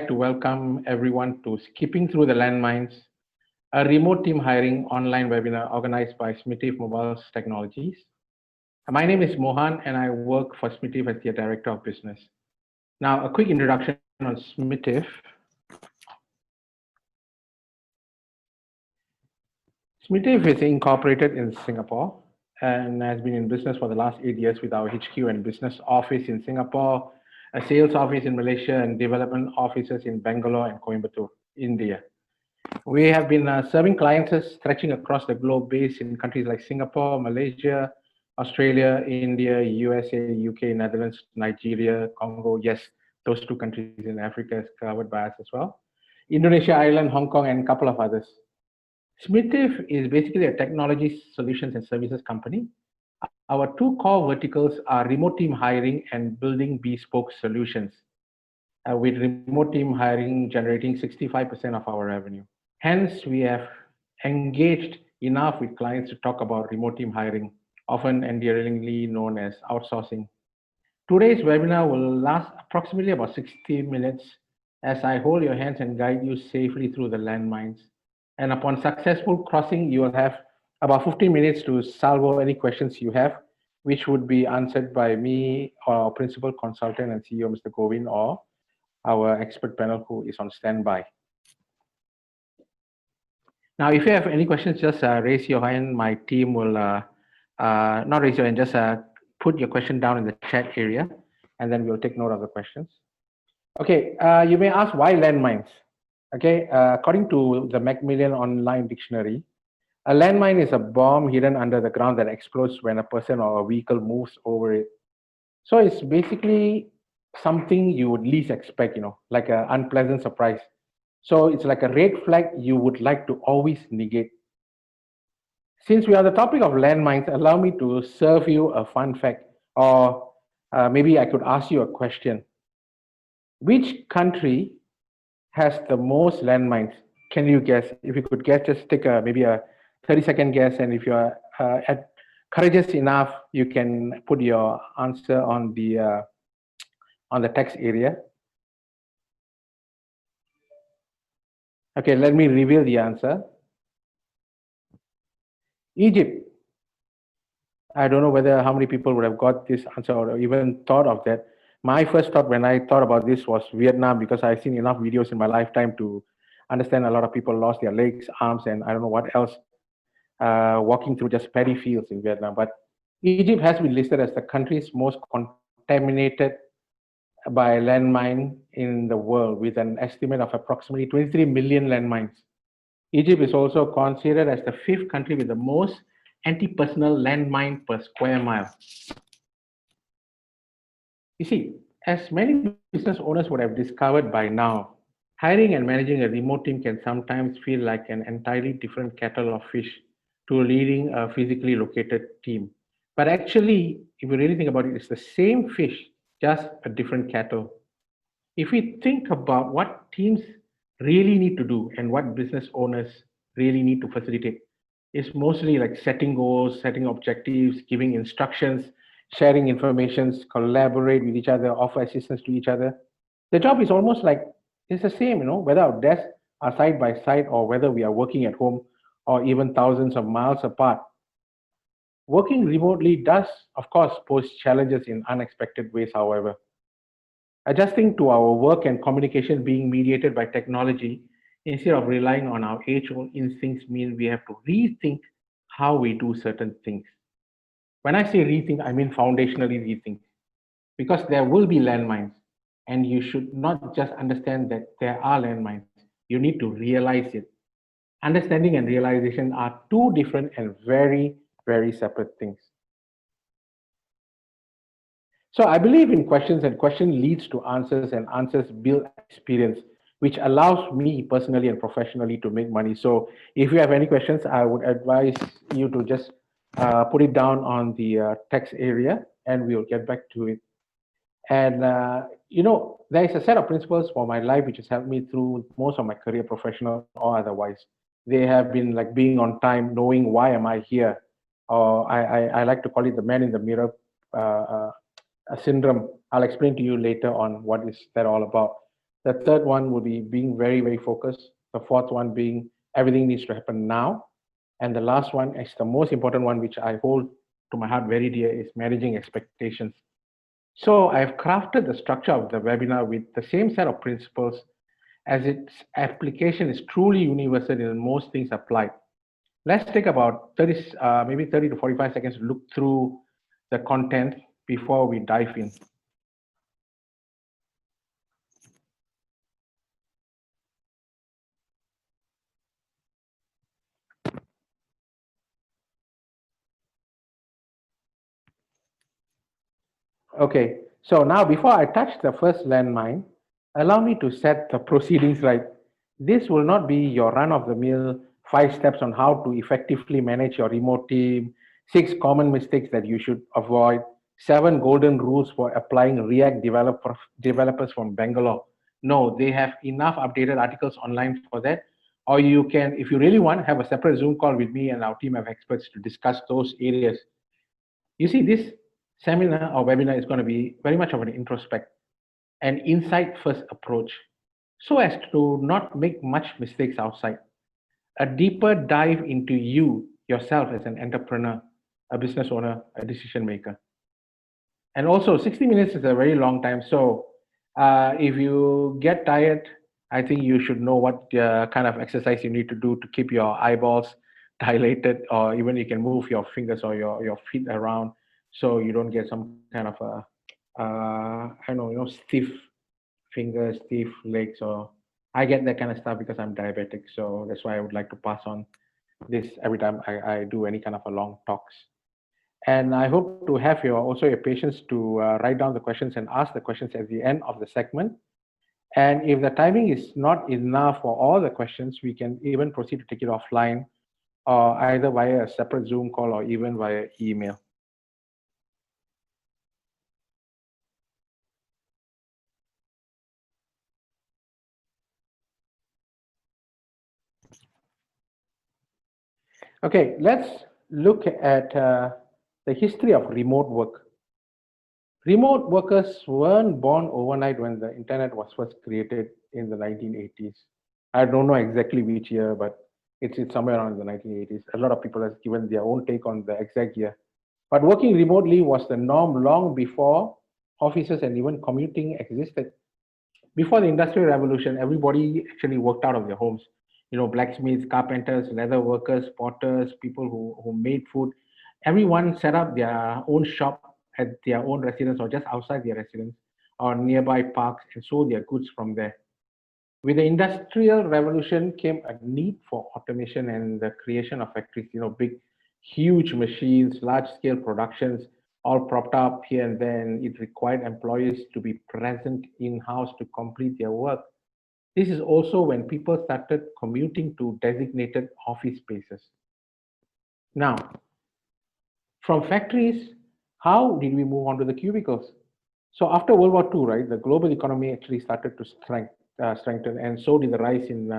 like to welcome everyone to Skipping Through the Landmines, a remote team hiring online webinar organized by Smitiv Mobile Technologies. My name is Mohan and I work for Smitiv as the Director of Business. Now, a quick introduction on Smitiv. Smitiv is incorporated in Singapore and has been in business for the last 8 years with our HQ and business office in Singapore, a sales office in Malaysia, and development offices in Bangalore and Coimbatore, India. We have been serving clients stretching across the globe based in countries like Singapore, Malaysia, Australia, India, USA, UK, Netherlands, Nigeria, Congo. Yes, those two countries in Africa is covered by us as well. Indonesia, Ireland, Hong Kong, and a couple of others. Smitiv is basically a technology solutions and services company. Our two core verticals are remote team hiring and building bespoke solutions, with remote team hiring generating 65% of our revenue. Hence, we have engaged enough with clients to talk about remote team hiring, often endearingly known as outsourcing. Today's webinar will last approximately about 60 minutes as I hold your hands and guide you safely through the landmines. And upon successful crossing, you will have about 15 minutes to salvo any questions you have, which would be answered by me or our principal consultant and CEO, Mr. Govin, or our expert panel who is on standby. Now, if you have any questions, just raise your hand. My team will, not raise your hand, just put your question down in the chat area, and then we'll take note of the questions. Okay, you may ask why landmines? Okay, according to the Macmillan Online Dictionary, a landmine is a bomb hidden under the ground that explodes when a person or a vehicle moves over it. So it's basically something you would least expect, like an unpleasant surprise. So it's like a red flag you would like to always negate. Since we are the topic of landmines, allow me to serve you a fun fact, or maybe I could ask you a question. Which country has the most landmines? Can you guess? If you could guess, just take maybe a 30-second guess, and if you are courageous enough, you can put your answer on the text area. Okay, let me reveal the answer. Egypt. I don't know whether how many people would have got this answer or even thought of that. My first thought when I thought about this was Vietnam, because I've seen enough videos in my lifetime to understand a lot of people lost their legs, arms, and I don't know what else, walking through just paddy fields in Vietnam. But Egypt has been listed as the country's most contaminated by landmine in the world, with an estimate of approximately 23 million landmines. Egypt is also considered as the 5th country with the most anti-personnel landmine per square mile. You see, as many business owners would have discovered by now, hiring and managing a remote team can sometimes feel like an entirely different kettle of fish to leading a physically located team. But actually, if you really think about it, it's the same fish, just a different kettle. If we think about what teams really need to do and what business owners really need to facilitate, it's mostly like setting goals, setting objectives, giving instructions, sharing information, collaborate with each other, offer assistance to each other. The job is almost like it's the same, whether our desks are side by side or whether we are working at home or even thousands of miles apart. Working remotely does, of course, pose challenges in unexpected ways, however. Adjusting to our work and communication being mediated by technology instead of relying on our age-old instincts means we have to rethink how we do certain things. When I say rethink, I mean foundationally rethink, because there will be landmines, and you should not just understand that there are landmines. You need to realize it. Understanding and realization are two different and very, very separate things. So I believe in questions, and question leads to answers, and answers build experience, which allows me personally and professionally to make money. So if you have any questions, I would advise you to just put it down on the text area, and we'll get back to it. And there is a set of principles for my life which has helped me through most of my career, professional or otherwise. They have been like being on time, knowing why am I here, or I like to call it the man in the mirror syndrome. I'll explain to you later on what is that all about. The third one would be being very, very focused. The fourth one being everything needs to happen now. And the last one is the most important one, which I hold to my heart very dear, is managing expectations. So I've crafted the structure of the webinar with the same set of principles as its application is truly universal in most things applied. Let's take about 30, maybe 30 to 45 seconds to look through the content before we dive in. Okay, so now before I touch the first landmine, allow me to set the proceedings right. This will not be your run of the mill 5 steps on how to effectively manage your remote team, 6 common mistakes that you should avoid, 7 golden rules for applying developers from Bangalore. No, they have enough updated articles online for that. Or you can, if you really want, have a separate Zoom call with me and our team of experts to discuss those areas. You see, this seminar or webinar is going to be very much of an introspect, an insight first approach, so as to not make much mistakes outside. A deeper dive into you, yourself as an entrepreneur, a business owner, a decision maker. And also, 60 minutes is a very long time. So, if you get tired, I think you should know what kind of exercise you need to do to keep your eyeballs dilated, or even you can move your fingers or your feet around so you don't get some kind of I don't know, stiff fingers, stiff legs, or I get that kind of stuff because I'm diabetic. So that's why I would like to pass on this every time I do any kind of a long talks. And I hope to have your also your patience to write down the questions and ask the questions at the end of the segment. And if the timing is not enough for all the questions, we can even proceed to take it offline or either via a separate Zoom call or even via email. Okay, let's look at the history of remote work. Remote workers weren't born overnight when the internet was first created in the 1980s. I don't know exactly which year, but it's somewhere around the 1980s. A lot of people have given their own take on the exact year. But working remotely was the norm long before offices and even commuting existed. Before the Industrial Revolution, everybody actually worked out of their homes. Blacksmiths, carpenters, leather workers, potters, people who made food. Everyone set up their own shop at their own residence or just outside their residence or nearby parks and sold their goods from there. With the Industrial Revolution came a need for automation and the creation of factories, big, huge machines, large scale productions, all propped up here and there. And it required employees to be present in house to complete their work. This is also when people started commuting to designated office spaces. Now, from factories, how did we move on to the cubicles? So after World War II, right, the global economy actually started to strengthen, and so did the rise in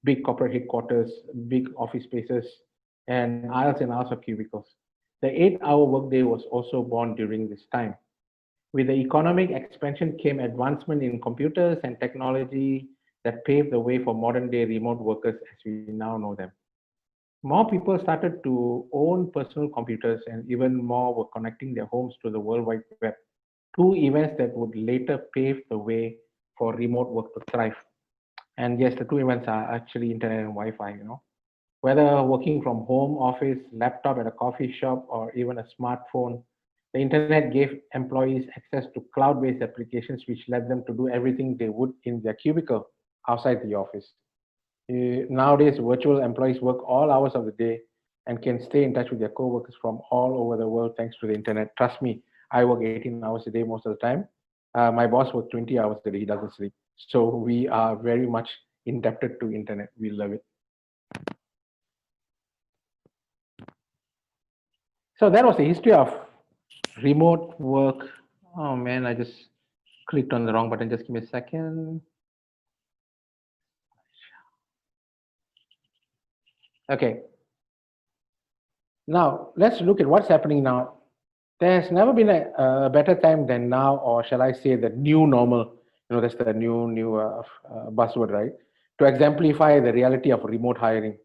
big corporate headquarters, big office spaces, and aisles of cubicles. The 8-hour workday was also born during this time. With the economic expansion came advancement in computers and technology that paved the way for modern day remote workers as we now know them. More people started to own personal computers, and even more were connecting their homes to the World Wide Web. Two events that would later pave the way for remote work to thrive. And yes, the two events are actually internet and Wi-Fi. Whether working from home office, laptop at a coffee shop, or even a smartphone, the internet gave employees access to cloud-based applications which led them to do everything they would in their cubicle outside the office. Nowadays, virtual employees work all hours of the day and can stay in touch with their coworkers from all over the world thanks to the internet. Trust me, I work 18 hours a day most of the time. My boss works 20 hours a day. He doesn't sleep. So we are very much indebted to internet. We love it. So that was the history of remote work. Oh man, I just clicked on the wrong button. Just give me a second. Okay. Now let's look at what's happening now. There has never been a better time than now, or shall I say the new normal, That's the new buzzword, right? To exemplify the reality of remote hiring.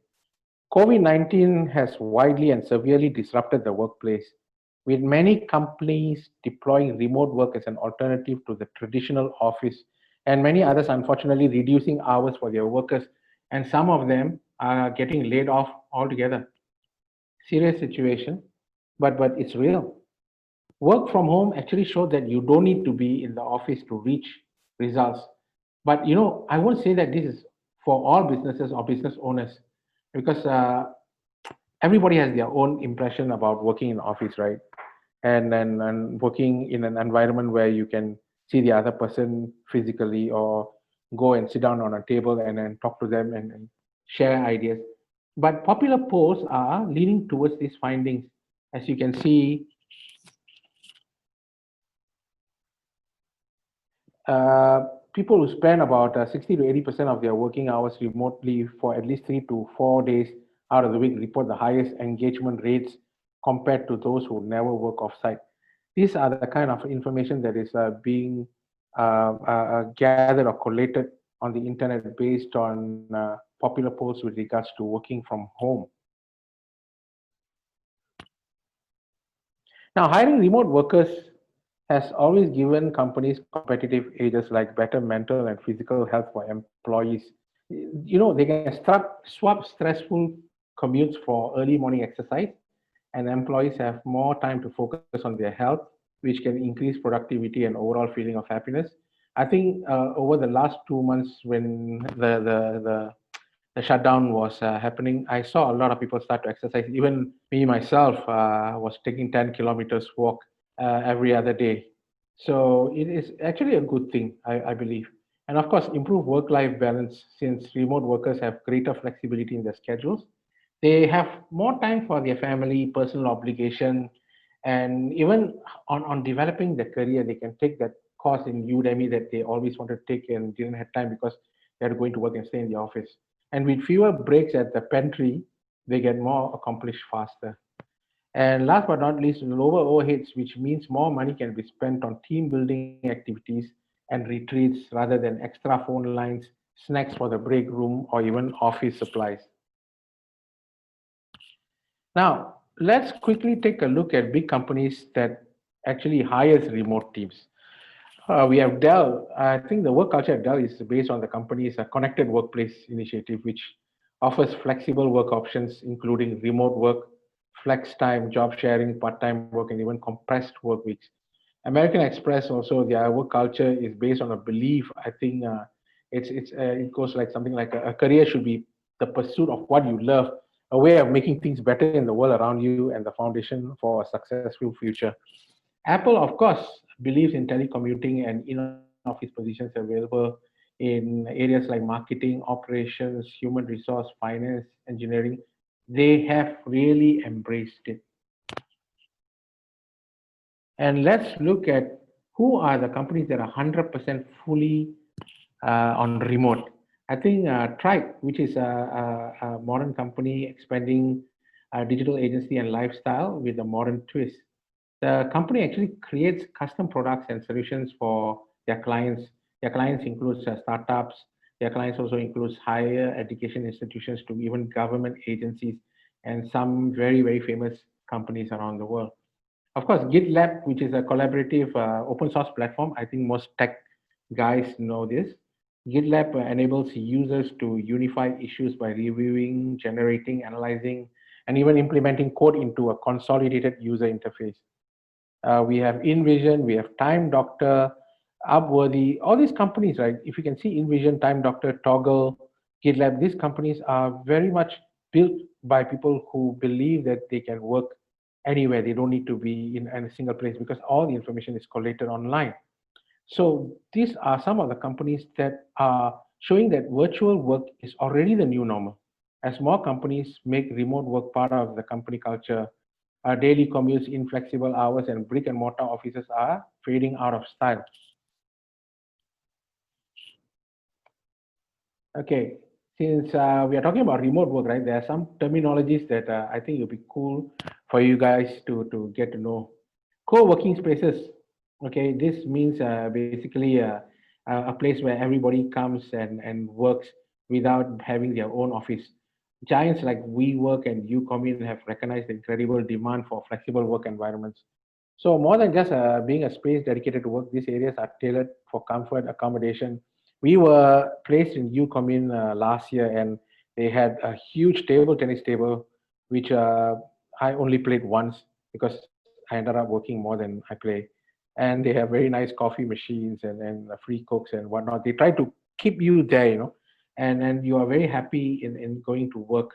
COVID-19 has widely and severely disrupted the workplace, with many companies deploying remote work as an alternative to the traditional office, and many others, unfortunately, reducing hours for their workers, and some of them are getting laid off altogether. Serious situation, but it's real. Work from home actually showed that you don't need to be in the office to reach results. But I won't say that this is for all businesses or business owners, because everybody has their own impression about working in office, right? And working in an environment where you can see the other person physically, or go and sit down on a table and then talk to them and share ideas. But popular polls are leaning towards these findings. As you can see, uh, people who spend about 60 to 80% of their working hours remotely for at least 3 to 4 days out of the week report the highest engagement rates compared to those who never work off-site. These are the kind of information that is being gathered or collated on the internet based on popular polls with regards to working from home. Now, hiring remote workers has always given companies competitive edges like better mental and physical health for employees. They can swap stressful commutes for early morning exercise, and employees have more time to focus on their health, which can increase productivity and overall feeling of happiness. I think over the last 2 months, when the shutdown was happening, I saw a lot of people start to exercise. Even me myself was taking 10 kilometers walk every other day. So it is actually a good thing, I believe. And of course, improve work-life balance, since remote workers have greater flexibility in their schedules. They have more time for their family, personal obligation, and even on developing their career. They can take that course in Udemy that they always wanted to take and didn't have time because they had to go into work and stay in the office. And with fewer breaks at the pantry, they get more accomplished faster. And last but not least, lower overheads, which means more money can be spent on team building activities and retreats rather than extra phone lines, snacks for the break room, or even office supplies. Now, let's quickly take a look at big companies that actually hires remote teams. We have Dell. I think the work culture at Dell is based on the company's connected workplace initiative, which offers flexible work options, including remote work, flex time, job sharing, part-time work, and even compressed work weeks. American Express also, their work culture is based on a belief. I think it goes like something like a career should be the pursuit of what you love, a way of making things better in the world around you, and the foundation for a successful future. Apple, of course, believes in telecommuting and in-office positions available in areas like marketing, operations, human resource, finance, engineering. They have really embraced it. And let's look at who are the companies that are 100% fully on remote. I think Tribe, which is a modern company expanding digital agency and lifestyle with a modern twist. The company actually creates custom products and solutions for their clients. Their clients includes startups. Their clients also includes higher education institutions to even government agencies and some very, very famous companies around the world. Of course, GitLab, which is a collaborative open source platform, I think most tech guys know this. GitLab enables users to unify issues by reviewing, generating, analyzing, and even implementing code into a consolidated user interface. We have InVision, we have Time Doctor, Upworthy, all these companies, right? If you can see InVision, Time Doctor, Toggle, GitLab, these companies are very much built by people who believe that they can work anywhere. They don't need to be in a single place because all the information is collated online. So these are some of the companies that are showing that virtual work is already the new normal. As more companies make remote work part of the company culture, daily commutes, inflexible hours, and brick and mortar offices are fading out of style. Okay, since we are talking about remote work, right? There are some terminologies that I think it'll be cool for you guys to get to know. Co-working spaces. Okay, this means basically a place where everybody comes and works without having their own office. Giants like WeWork and Ucommune have recognized the incredible demand for flexible work environments. So more than just being a space dedicated to work, these areas are tailored for comfort, accommodation. We were placed in Ucommune last year, and they had a huge table tennis table, which I only played once because I ended up working more than I play. And they have very nice coffee machines and free cooks and whatnot. They try to keep you there, and you are very happy in going to work.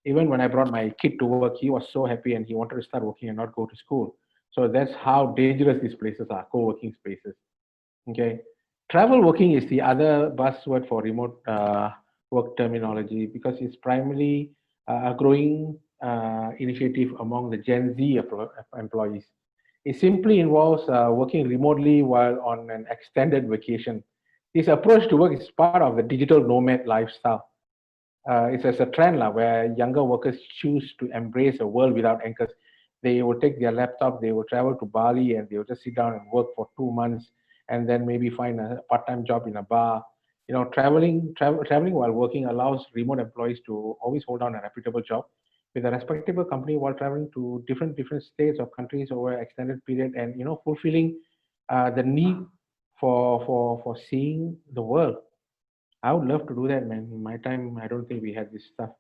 Even when I brought my kid to work, he was so happy and he wanted to start working and not go to school. So that's how dangerous these places are, co-working spaces. Okay. Travel working is the other buzzword for remote work terminology because it's primarily a growing initiative among the Gen Z employees. It simply involves working remotely while on an extended vacation. This approach to work is part of the digital nomad lifestyle. It's as a trend where younger workers choose to embrace a world without anchors. They will take their laptop, they will travel to Bali, and they will just sit down and work for 2 months, and then maybe find a part-time job in a bar. Traveling while working allows remote employees to always hold down a reputable job with a respectable company while traveling to different states or countries over an extended period, and fulfilling the need for seeing the world. I would love to do that, man. In my time, I don't think we had this stuff.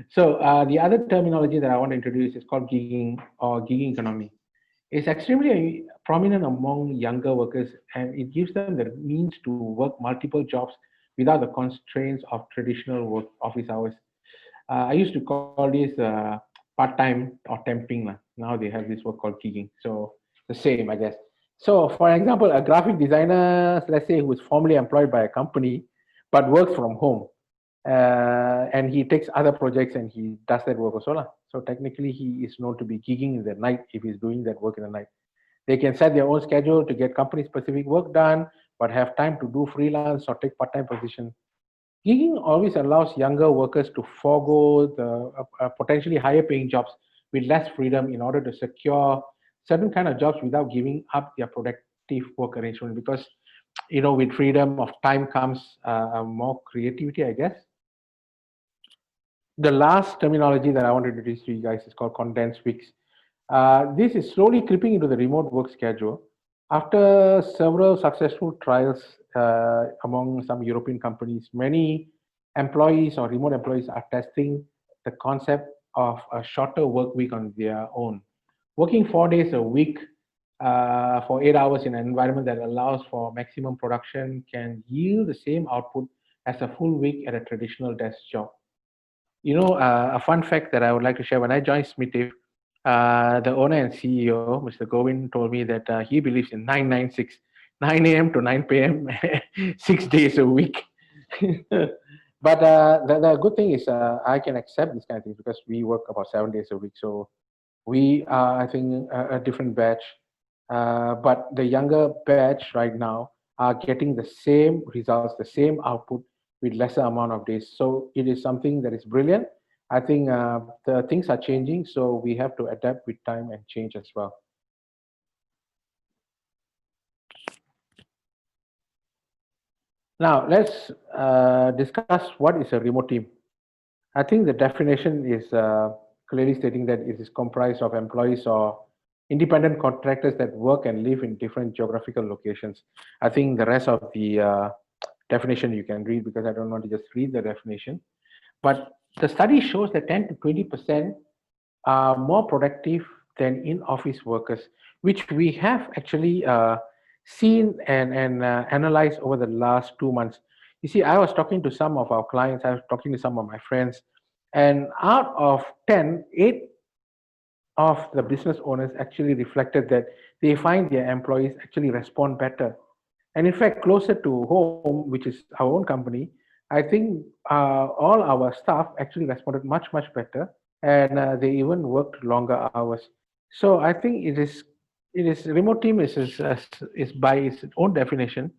So the other terminology that I want to introduce is called gigging or gigging economy. It's extremely prominent among younger workers, and it gives them the means to work multiple jobs without the constraints of traditional work office hours. I used to call this part-time or temping. Now they have this work called gigging. So the same, I guess. So, for example, a graphic designer, let's say, who is formerly employed by a company but works from home, and he takes other projects and he does that work also. So, technically, he is known to be gigging in the night if he's doing that work in the night. They can set their own schedule to get company specific work done, but have time to do freelance or take part time position. Gigging always allows younger workers to forego the potentially higher paying jobs with less freedom in order to secure certain kind of jobs without giving up their productive work arrangement. Because with freedom of time comes more creativity, I guess. The last terminology that I want to introduce to you guys is called condensed weeks. This is slowly creeping into the remote work schedule. After several successful trials among some European companies, many employees or remote employees are testing the concept of a shorter work week on their own. Working 4 days a week for 8 hours in an environment that allows for maximum production can yield the same output as a full week at a traditional desk job. A fun fact that I would like to share: when I joined Smitiv, the owner and CEO, Mr. Govin, told me that he believes in 996, 9 a.m. to 9 p.m., 6 days a week. But the good thing is I can accept this kind of thing because we work about 7 days a week. So we are, I think, a different batch. But the younger batch right now are getting the same results, the same output with lesser amount of days. So it is something that is brilliant. I think the things are changing, so we have to adapt with time and change as well. Now let's discuss what is a remote team. I think the definition is clearly stating that it is comprised of employees or independent contractors that work and live in different geographical locations. I think the rest of the definition you can read because I don't want to just read the definition. But the study shows that 10 to 20% are more productive than in-office workers, which we have actually seen and analyzed over the last 2 months. You see, I was talking to some of our clients, I was talking to some of my friends, and out of 10, 8 of the business owners actually reflected that they find their employees actually respond better. And in fact, closer to home, which is our own company, I think all our staff actually responded much better, and they even worked longer hours. So I think it is remote team is by its own definition.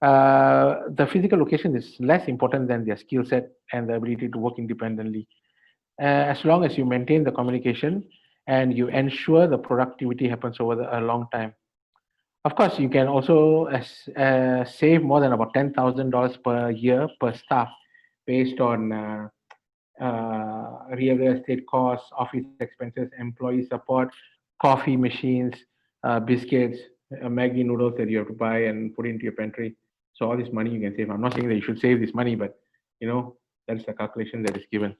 The physical location is less important than their skill set and the ability to work independently. As long as you maintain the communication and you ensure the productivity happens over a long time. Of course, you can also save more than about $10,000 per year per staff based on real estate costs, office expenses, employee support, coffee machines, biscuits, Maggi noodles that you have to buy and put into your pantry. So all this money you can save. I'm not saying that you should save this money, but you know that's the calculation that is given.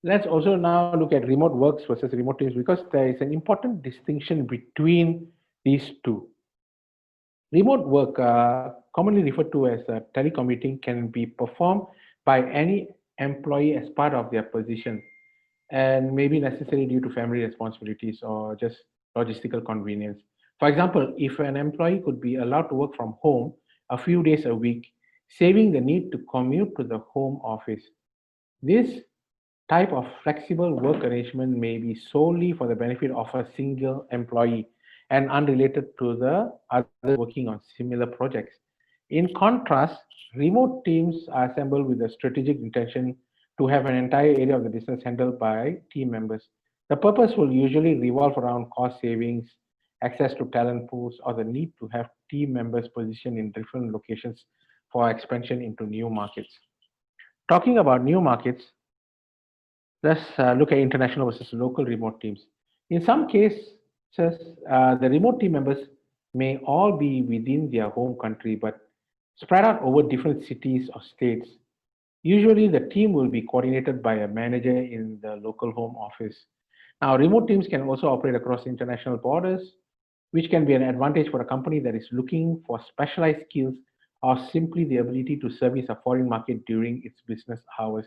Let's also now look at remote works versus remote teams because there is an important distinction between these two. Remote work, commonly referred to as telecommuting, can be performed by any employee as part of their position and may be necessary due to family responsibilities or just logistical convenience. For example, if an employee could be allowed to work from home a few days a week, saving the need to commute to the home office. This type of flexible work arrangement may be solely for the benefit of a single employee and unrelated to the others working on similar projects. In contrast, remote teams are assembled with a strategic intention to have an entire area of the business handled by team members. The purpose will usually revolve around cost savings, access to talent pools, or the need to have team members positioned in different locations for expansion into new markets. Talking about new markets, let's look at international versus local remote teams. In some cases, the remote team members may all be within their home country but spread out over different cities or states. Usually, the team will be coordinated by a manager in the local home office. Now, remote teams can also operate across international borders, which can be an advantage for a company that is looking for specialized skills or simply the ability to service a foreign market during its business hours.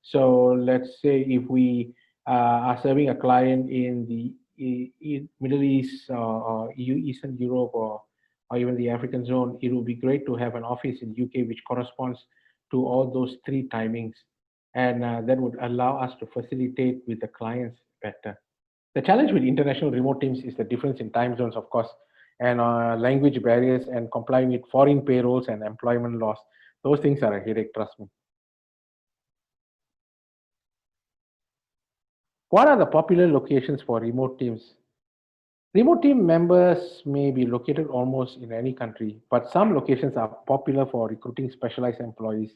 So, let's say if we are serving a client in the Middle East or Eastern Europe or even the African zone, it would be great to have an office in UK which corresponds to all those three timings, and that would allow us to facilitate with the clients better. The challenge with international remote teams is the difference in time zones, of course, and language barriers and complying with foreign payrolls and employment laws. Those things are a headache, trust me. What are the popular locations for remote teams? Remote team members may be located almost in any country, but some locations are popular for recruiting specialized employees.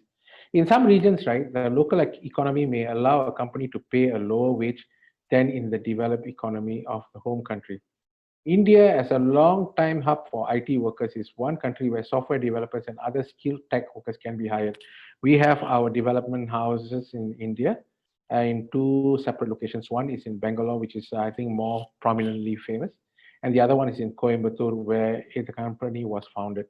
In some regions, right, the local economy may allow a company to pay a lower wage than in the developed economy of the home country. India, as a long-time hub for IT workers, is one country where software developers and other skilled tech workers can be hired. We have our development houses in India in two separate locations. One is in Bangalore, which is, I think, more prominently famous, and the other one is in Coimbatore, where the company was founded.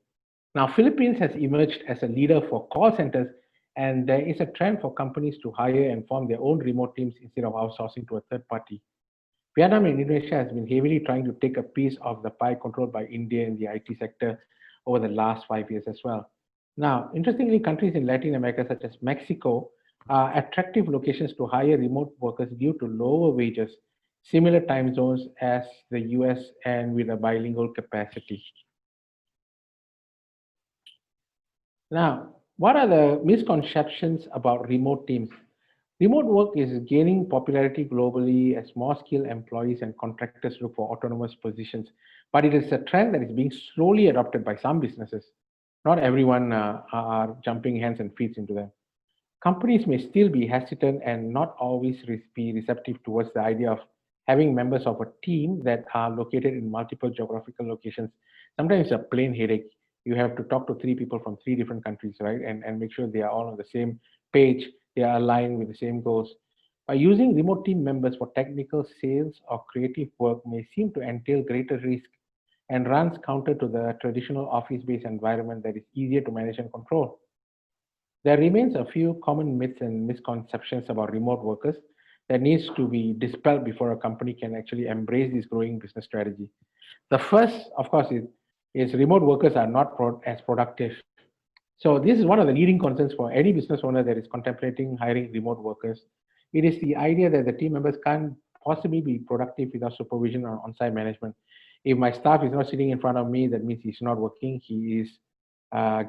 Now, Philippines has emerged as a leader for call centers, and there is a trend for companies to hire and form their own remote teams instead of outsourcing to a third party. Vietnam and Indonesia has been heavily trying to take a piece of the pie controlled by India in the IT sector over the last 5 years as well. Now, interestingly, countries in Latin America such as Mexico are attractive locations to hire remote workers due to lower wages, similar time zones as the US, and with a bilingual capacity. Now, what are the misconceptions about remote teams? Remote work is gaining popularity globally as more skilled employees and contractors look for autonomous positions, but it is a trend that is being slowly adopted by some businesses. Not everyone are jumping hands and feet into them. Companies may still be hesitant and not always be receptive towards the idea of having members of a team that are located in multiple geographical locations. Sometimes it's a plain headache. You have to talk to three people from three different countries, right? And make sure they are all on the same page, they are aligned with the same goals. By using remote team members for technical sales or creative work may seem to entail greater risk and runs counter to the traditional office-based environment that is easier to manage and control. There remains a few common myths and misconceptions about remote workers that needs to be dispelled before a company can actually embrace this growing business strategy. The first, of course, is remote workers are not as productive. So this is one of the leading concerns for any business owner that is contemplating hiring remote workers. It is the idea that the team members can't possibly be productive without supervision or on-site management. If my staff is not sitting in front of me, that means he's not working. He is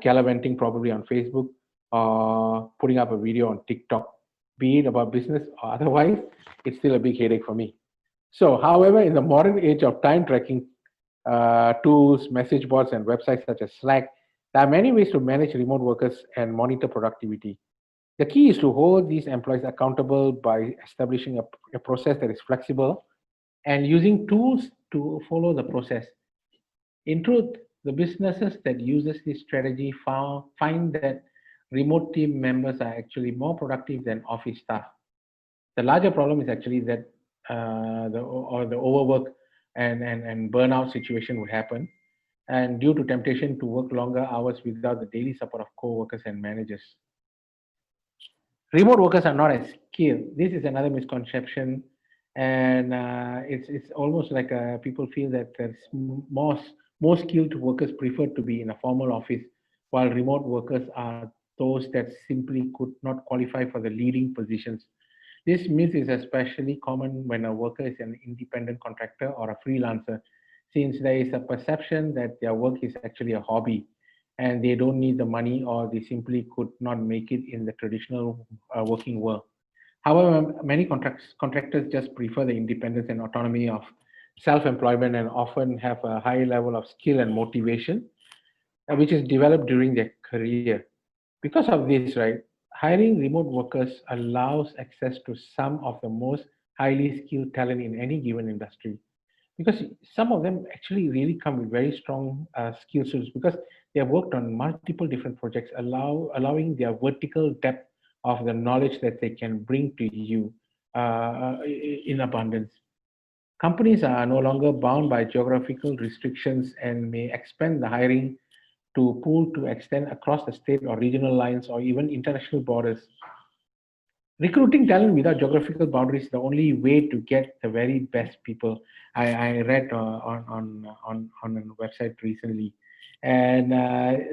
gallivanting probably on Facebook or putting up a video on TikTok, be it about business or otherwise. It's still a big headache for me. So, however, in the modern age of time tracking, tools, message boards, and websites such as Slack. There are many ways to manage remote workers and monitor productivity. The key is to hold these employees accountable by establishing a process that is flexible and using tools to follow the process. In truth, the businesses that uses this strategy find that remote team members are actually more productive than office staff. The larger problem is actually that the overwork and burnout situation would happen, and due to temptation to work longer hours without the daily support of co-workers and managers. Remote workers are not as skilled. This is another misconception, and it's almost like people feel that there's more skilled workers prefer to be in a formal office, while remote workers are those that simply could not qualify for the leading positions. This myth is especially common when a worker is an independent contractor or a freelancer, since there is a perception that their work is actually a hobby and they don't need the money or they simply could not make it in the traditional working world. However, many contractors just prefer the independence and autonomy of self employment and often have a high level of skill and motivation, which is developed during their career. Because of this, right, hiring remote workers allows access to some of the most highly skilled talent in any given industry, because some of them actually really come with very strong skill sets because they have worked on multiple different projects, allowing their vertical depth of the knowledge that they can bring to you in abundance. Companies are no longer bound by geographical restrictions and may expand the hiring to pool to extend across the state or regional lines or even international borders. Recruiting talent without geographical boundaries is the only way to get the very best people. I read on a website recently, and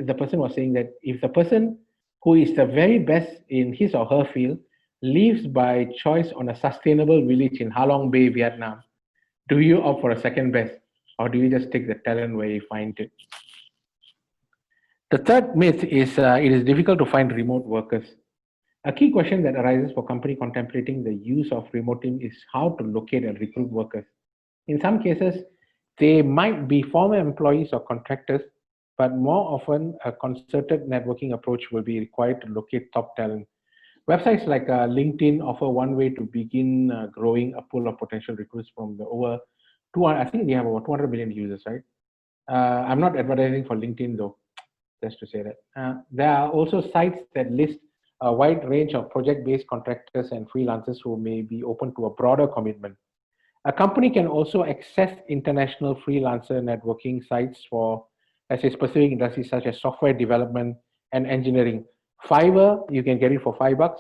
the person was saying that if the person who is the very best in his or her field lives by choice on a sustainable village in Halong Bay, Vietnam, do you opt for a second best, or do you just take the talent where you find it? The third myth is it is difficult to find remote workers. A key question that arises for company contemplating the use of remote team is how to locate and recruit workers. In some cases, they might be former employees or contractors, but more often a concerted networking approach will be required to locate top talent. Websites like LinkedIn offer one way to begin growing a pool of potential recruits from the over 200. I think they have over 200 million users, right? I'm not advertising for LinkedIn though, just to say that. There are also sites that list a wide range of project-based contractors and freelancers who may be open to a broader commitment. A company can also access international freelancer networking sites for, let's say, specific industries such as software development and engineering. Fiverr, you can get it for $5,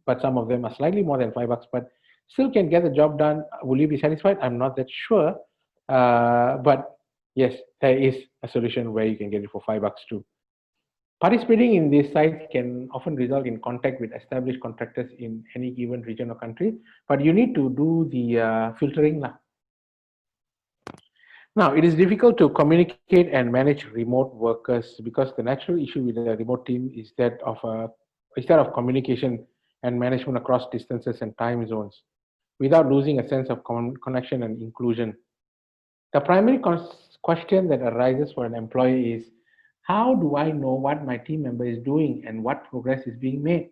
but some of them are slightly more than $5, but still can get the job done. Will you be satisfied? I'm not that sure. But yes, there is a solution where you can get it for $5 too. Participating in these sites can often result in contact with established contractors in any given region or country, but you need to do the filtering. Now, it is difficult to communicate and manage remote workers because the natural issue with a remote team is that of communication and management across distances and time zones without losing a sense of connection and inclusion. The primary question that arises for an employee is, how do I know what my team member is doing and what progress is being made?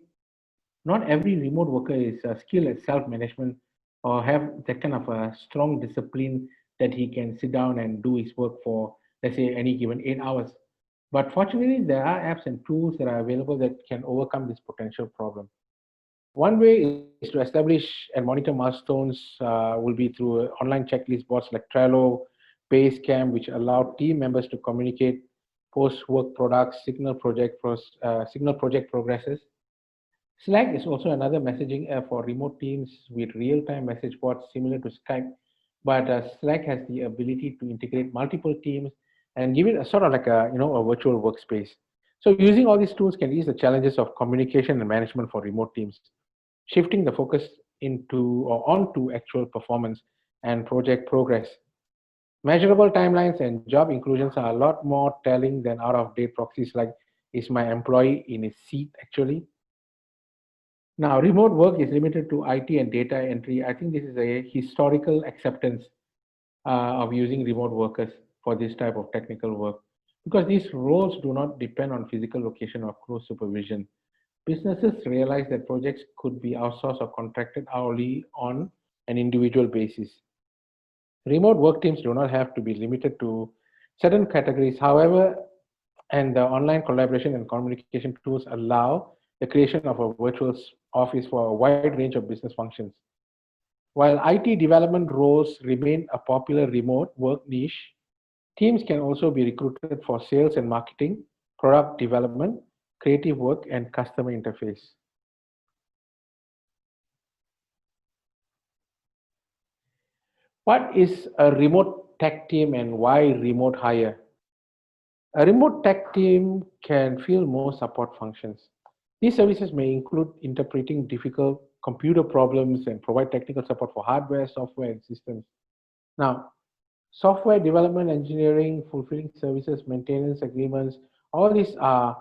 Not every remote worker is skilled at self-management or have that kind of a strong discipline that he can sit down and do his work for, let's say, any given 8 hours. But fortunately, there are apps and tools that are available that can overcome this potential problem. One way is to establish and monitor milestones will be through online checklist boards like Trello, Basecamp, which allow team members to communicate post-work products, signal project progresses. Slack is also another messaging app for remote teams with real-time message boards similar to Skype, but Slack has the ability to integrate multiple teams and give it a sort of like a virtual workspace. So using all these tools can ease the challenges of communication and management for remote teams, shifting the focus into or onto actual performance and project progress. Measurable timelines and job inclusions are a lot more telling than out-of-date proxies like, is my employee in his seat actually? Now, remote work is limited to IT and data entry. I think this is a historical acceptance of using remote workers. for this type of technical work because these roles do not depend on physical location or close supervision. Businesses realize that projects could be outsourced or contracted hourly on an individual basis. Remote work teams do not have to be limited to certain categories. However, and the online collaboration and communication tools allow the creation of a virtual office for a wide range of business functions. While IT development roles remain a popular remote work niche, teams can also be recruited for sales and marketing, product development, creative work, and customer interface. What is a remote tech team and why remote hire? A remote tech team can fill more support functions. These services may include interpreting difficult computer problems and provide technical support for hardware, software, and systems. Now, software development, engineering, fulfilling services, maintenance agreements, all these are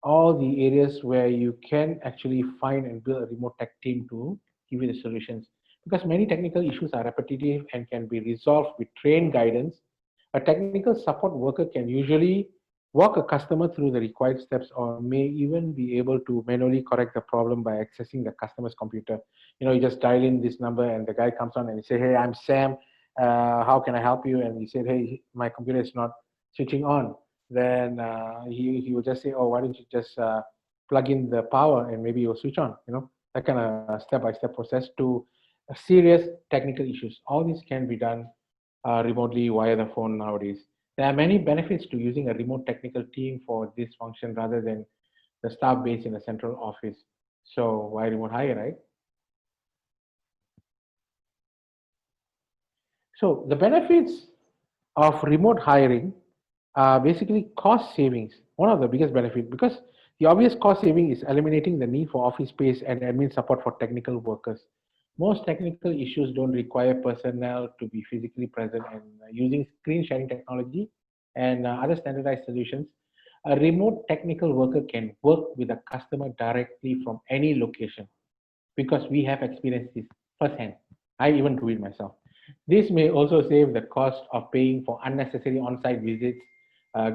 all the areas where you can actually find and build a remote tech team to give you the solutions. Because many technical issues are repetitive and can be resolved with trained guidance, a technical support worker can usually walk a customer through the required steps or may even be able to manually correct the problem by accessing the customer's computer. You just dial in this number and the guy comes on and he say, "Hey, I'm Sam. How can I help you?" And he said, "Hey, my computer is not switching on." Then he will just say, "Oh, why don't you just plug in the power and maybe it will switch on?" That kind of step-by-step process to serious technical issues. All this can be done remotely via the phone nowadays. There are many benefits to using a remote technical team for this function rather than the staff based in a central office. So why remote hire, right? So the benefits of remote hiring are basically cost savings. One of the biggest benefit because the obvious cost saving is eliminating the need for office space and admin support for technical workers. Most technical issues don't require personnel to be physically present and using screen sharing technology and other standardized solutions. A remote technical worker can work with a customer directly from any location because we have experienced this firsthand. I even do it myself. This may also save the cost of paying for unnecessary on-site visits,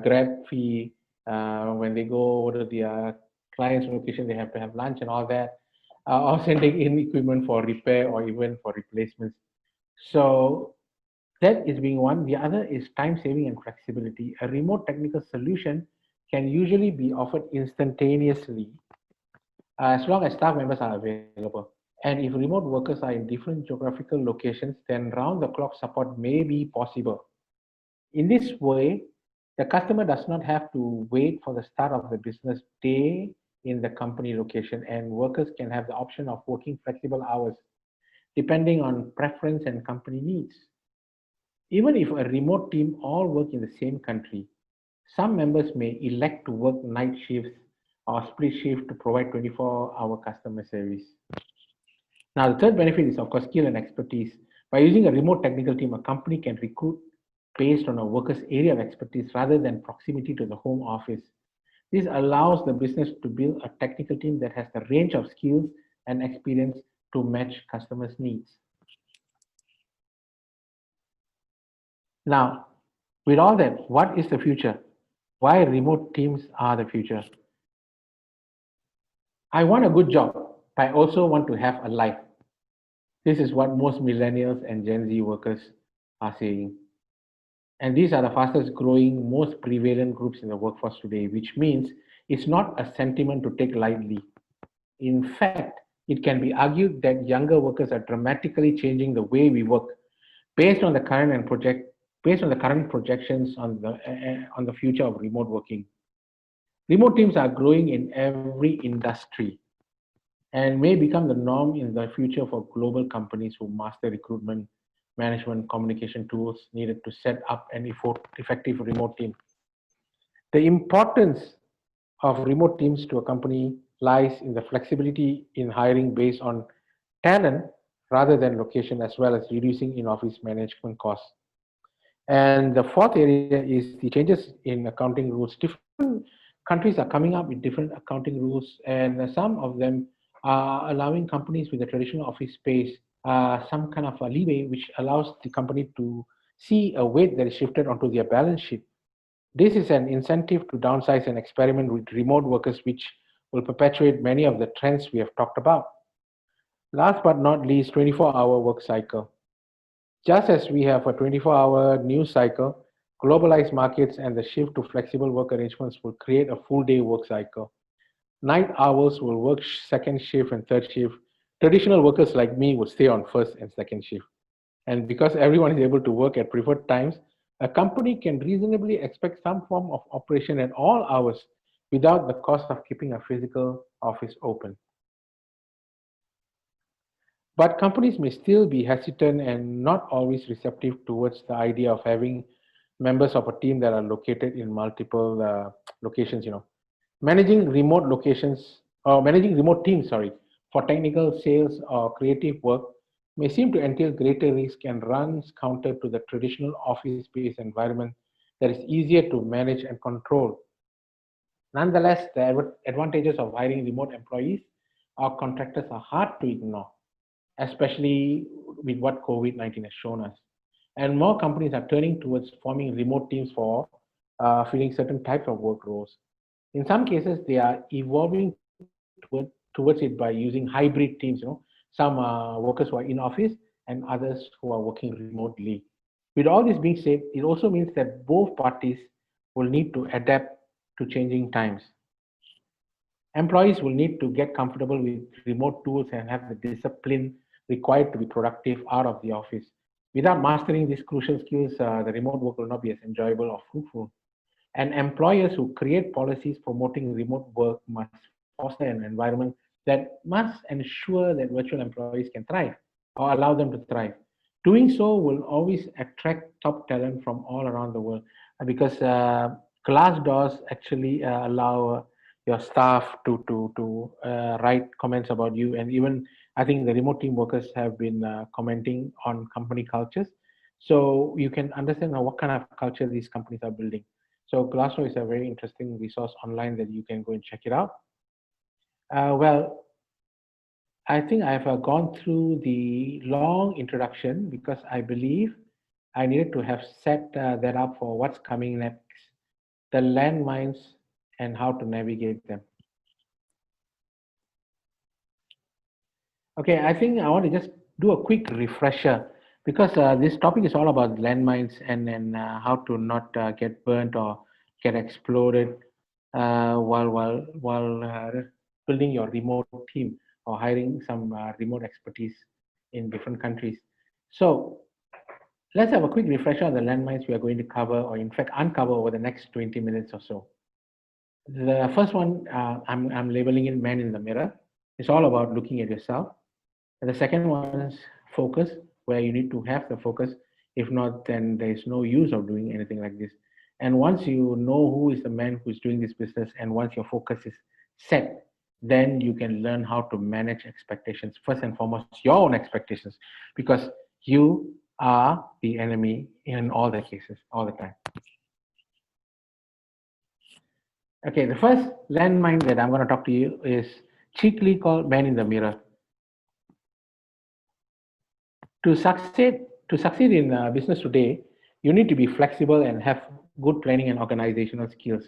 grab fee when they go over to the client's location, they have to have lunch and all that, or sending in equipment for repair or even for replacements. So that is being one. The other is time saving and flexibility. A remote technical solution can usually be offered instantaneously as long as staff members are available. And if remote workers are in different geographical locations, then round the clock support may be possible. In this way, the customer does not have to wait for the start of the business day in the company location, and workers can have the option of working flexible hours depending on preference and company needs. Even if a remote team all work in the same country, some members may elect to work night shifts or split shift to provide 24-hour customer service. Now, the third benefit is, of course, skill and expertise. By using a remote technical team, a company can recruit based on a worker's area of expertise rather than proximity to the home office. This allows the business to build a technical team that has the range of skills and experience to match customers' needs. Now, with all that, what is the future? Why remote teams are the future? I want a good job, but I also want to have a life. This is what most millennials and Gen Z workers are saying. And these are the fastest growing, most prevalent groups in the workforce today, which means it's not a sentiment to take lightly. In fact, it can be argued that younger workers are dramatically changing the way we work based on the current and project based on the current projections on the future of remote working. Remote teams are growing in every industry and may become the norm in the future for global companies who master recruitment, management, communication tools needed to set up an effective remote team. The importance of remote teams to a company lies in the flexibility in hiring based on talent rather than location, as well as reducing in-office management costs. And the fourth area is the changes in accounting rules. Different countries are coming up with different accounting rules, and some of them are allowing companies with a traditional office space some kind of a leeway, which allows the company to see a weight that is shifted onto their balance sheet. This is an incentive to downsize and experiment with remote workers, which will perpetuate many of the trends we have talked about. Last but not least, 24-hour work cycle. Just as we have a 24-hour news cycle, globalized markets and the shift to flexible work arrangements will create a full day work cycle. Night owls will work second shift and third shift. Traditional workers like me would stay on first and second shift. And because everyone is able to work at preferred times, a company can reasonably expect some form of operation at all hours without the cost of keeping a physical office open. But companies may still be hesitant and not always receptive towards the idea of having members of a team that are located in multiple locations. Managing remote locations or managing remote teams, sorry, for technical, sales, or creative work may seem to entail greater risk and runs counter to the traditional office-based environment that is easier to manage and control. Nonetheless, the advantages of hiring remote employees or contractors are hard to ignore, especially with what COVID-19 has shown us. And more companies are turning towards forming remote teams for filling certain types of work roles. In some cases, they are evolving towards it by using hybrid teams. Some workers who are in office and others who are working remotely. With all this being said, it also means that both parties will need to adapt to changing times. Employees will need to get comfortable with remote tools and have the discipline required to be productive out of the office. Without mastering these crucial skills, the remote work will not be as enjoyable or fruitful. And employers who create policies promoting remote work must foster an environment that must ensure that virtual employees can thrive or allow them to thrive. Doing so will always attract top talent from all around the world because glass doors actually allow your staff to write comments about you, and even I think the remote team workers have been commenting on company cultures, so you can understand what kind of culture these companies are building. So Glassdoor is a very interesting resource online that you can go and check it out. Well, I think I've gone through the long introduction because I believe I needed to have set that up for what's coming next, the landmines and how to navigate them. Okay, I think I want to just do a quick refresher because this topic is all about landmines and how to not get burnt or get exploded while building your remote team or hiring some remote expertise in different countries. So let's have a quick refresher on the landmines we are going to cover, or in fact uncover over the next 20 minutes or so. The first one, I'm labeling it man in the mirror. It's all about looking at yourself. And the second one is focus, where you need to have the focus. If not, then there is no use of doing anything like this. And once you know who is the man who's doing this business, and once your focus is set, then you can learn how to manage expectations. First and foremost, your own expectations, because you are the enemy in all the cases, all the time. Okay, the first landmine that I'm going to talk to you is cheekily called man in the mirror. To succeed in business today, you need to be flexible and have good planning and organizational skills.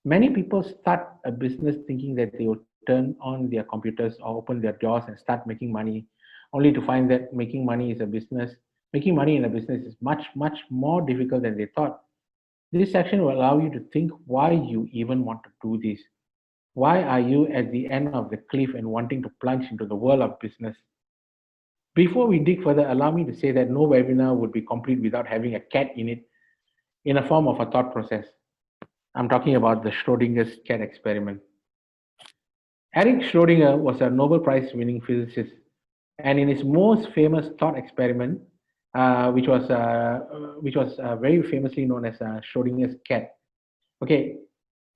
Many people start a business thinking that they will turn on their computers or open their doors and start making money, only to find that making money in a business is much more difficult than they thought. This section will allow you to think why you even want to do this. Why are you at the end of the cliff and wanting to plunge into the world of business? Before we dig further, allow me to say that no webinar would be complete without having a cat in it in a form of a thought process. I'm talking about the Schrodinger's cat experiment. Erich Schrodinger was a Nobel Prize winning physicist, and in his most famous thought experiment, which was very famously known as Schrodinger's cat. Okay,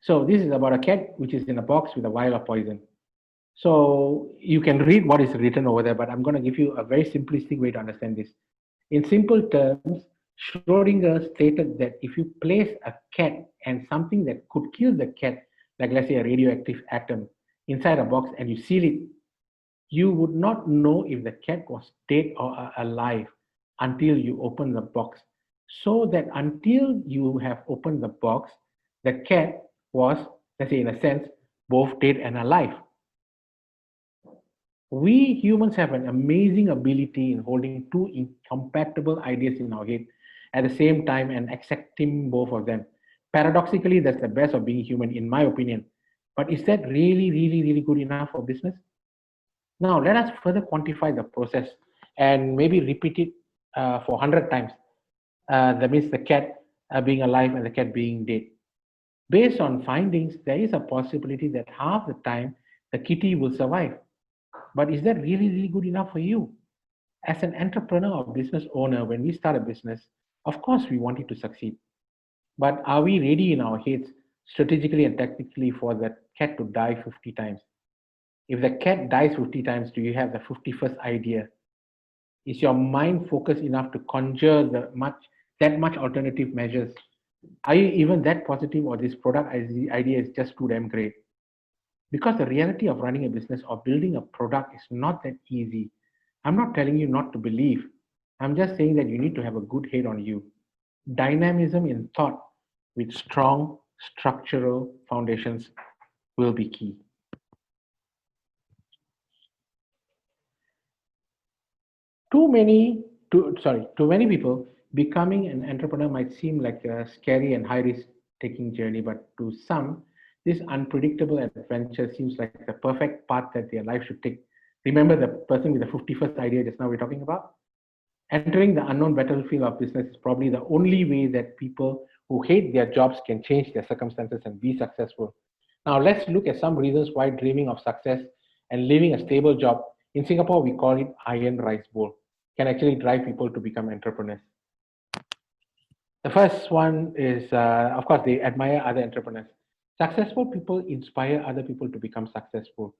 so this is about a cat which is in a box with a vial of poison. So you can read what is written over there, but I'm going to give you a very simplistic way to understand this. In simple terms, Schrodinger stated that if you place a cat and something that could kill the cat, like let's say a radioactive atom, inside a box and you seal it, you would not know if the cat was dead or alive until you open the box. so that until you have opened the box, the cat was, let's say, in a sense, both dead and alive. We humans have an amazing ability in holding two incompatible ideas in our head at the same time and accepting both of them. Paradoxically, that's the best of being human, in my opinion. But is that really, really, really good enough for business? Now, let us further quantify the process and maybe repeat it for 100 times. That means the cat being alive and the cat being dead. Based on findings, there is a possibility that half the time the kitty will survive. But is that really, really good enough for you? As an entrepreneur or business owner, when we start a business, of course we want it to succeed. But are we ready in our heads, strategically and tactically, for that cat to die 50 times? If the cat dies 50 times, do you have the 51st idea? Is your mind focused enough to conjure that much alternative measures? Are you even that positive, or this product idea is just too damn great? Because the reality of running a business or building a product is not that easy. I'm not telling you not to believe. I'm just saying that you need to have a good head on you. Dynamism in thought with strong structural foundations will be key. To many people, becoming an entrepreneur might seem like a scary and high risk taking journey, but to some, this unpredictable adventure seems like the perfect path that their life should take. Remember the person with the 51st idea just now we're talking about? Entering the unknown battlefield of business is probably the only way that people who hate their jobs can change their circumstances and be successful. Now, let's look at some reasons why dreaming of success and living a stable job, in Singapore, we call it iron rice bowl, can actually drive people to become entrepreneurs. The first one is, of course, they admire other entrepreneurs. Successful people inspire other people to become successful.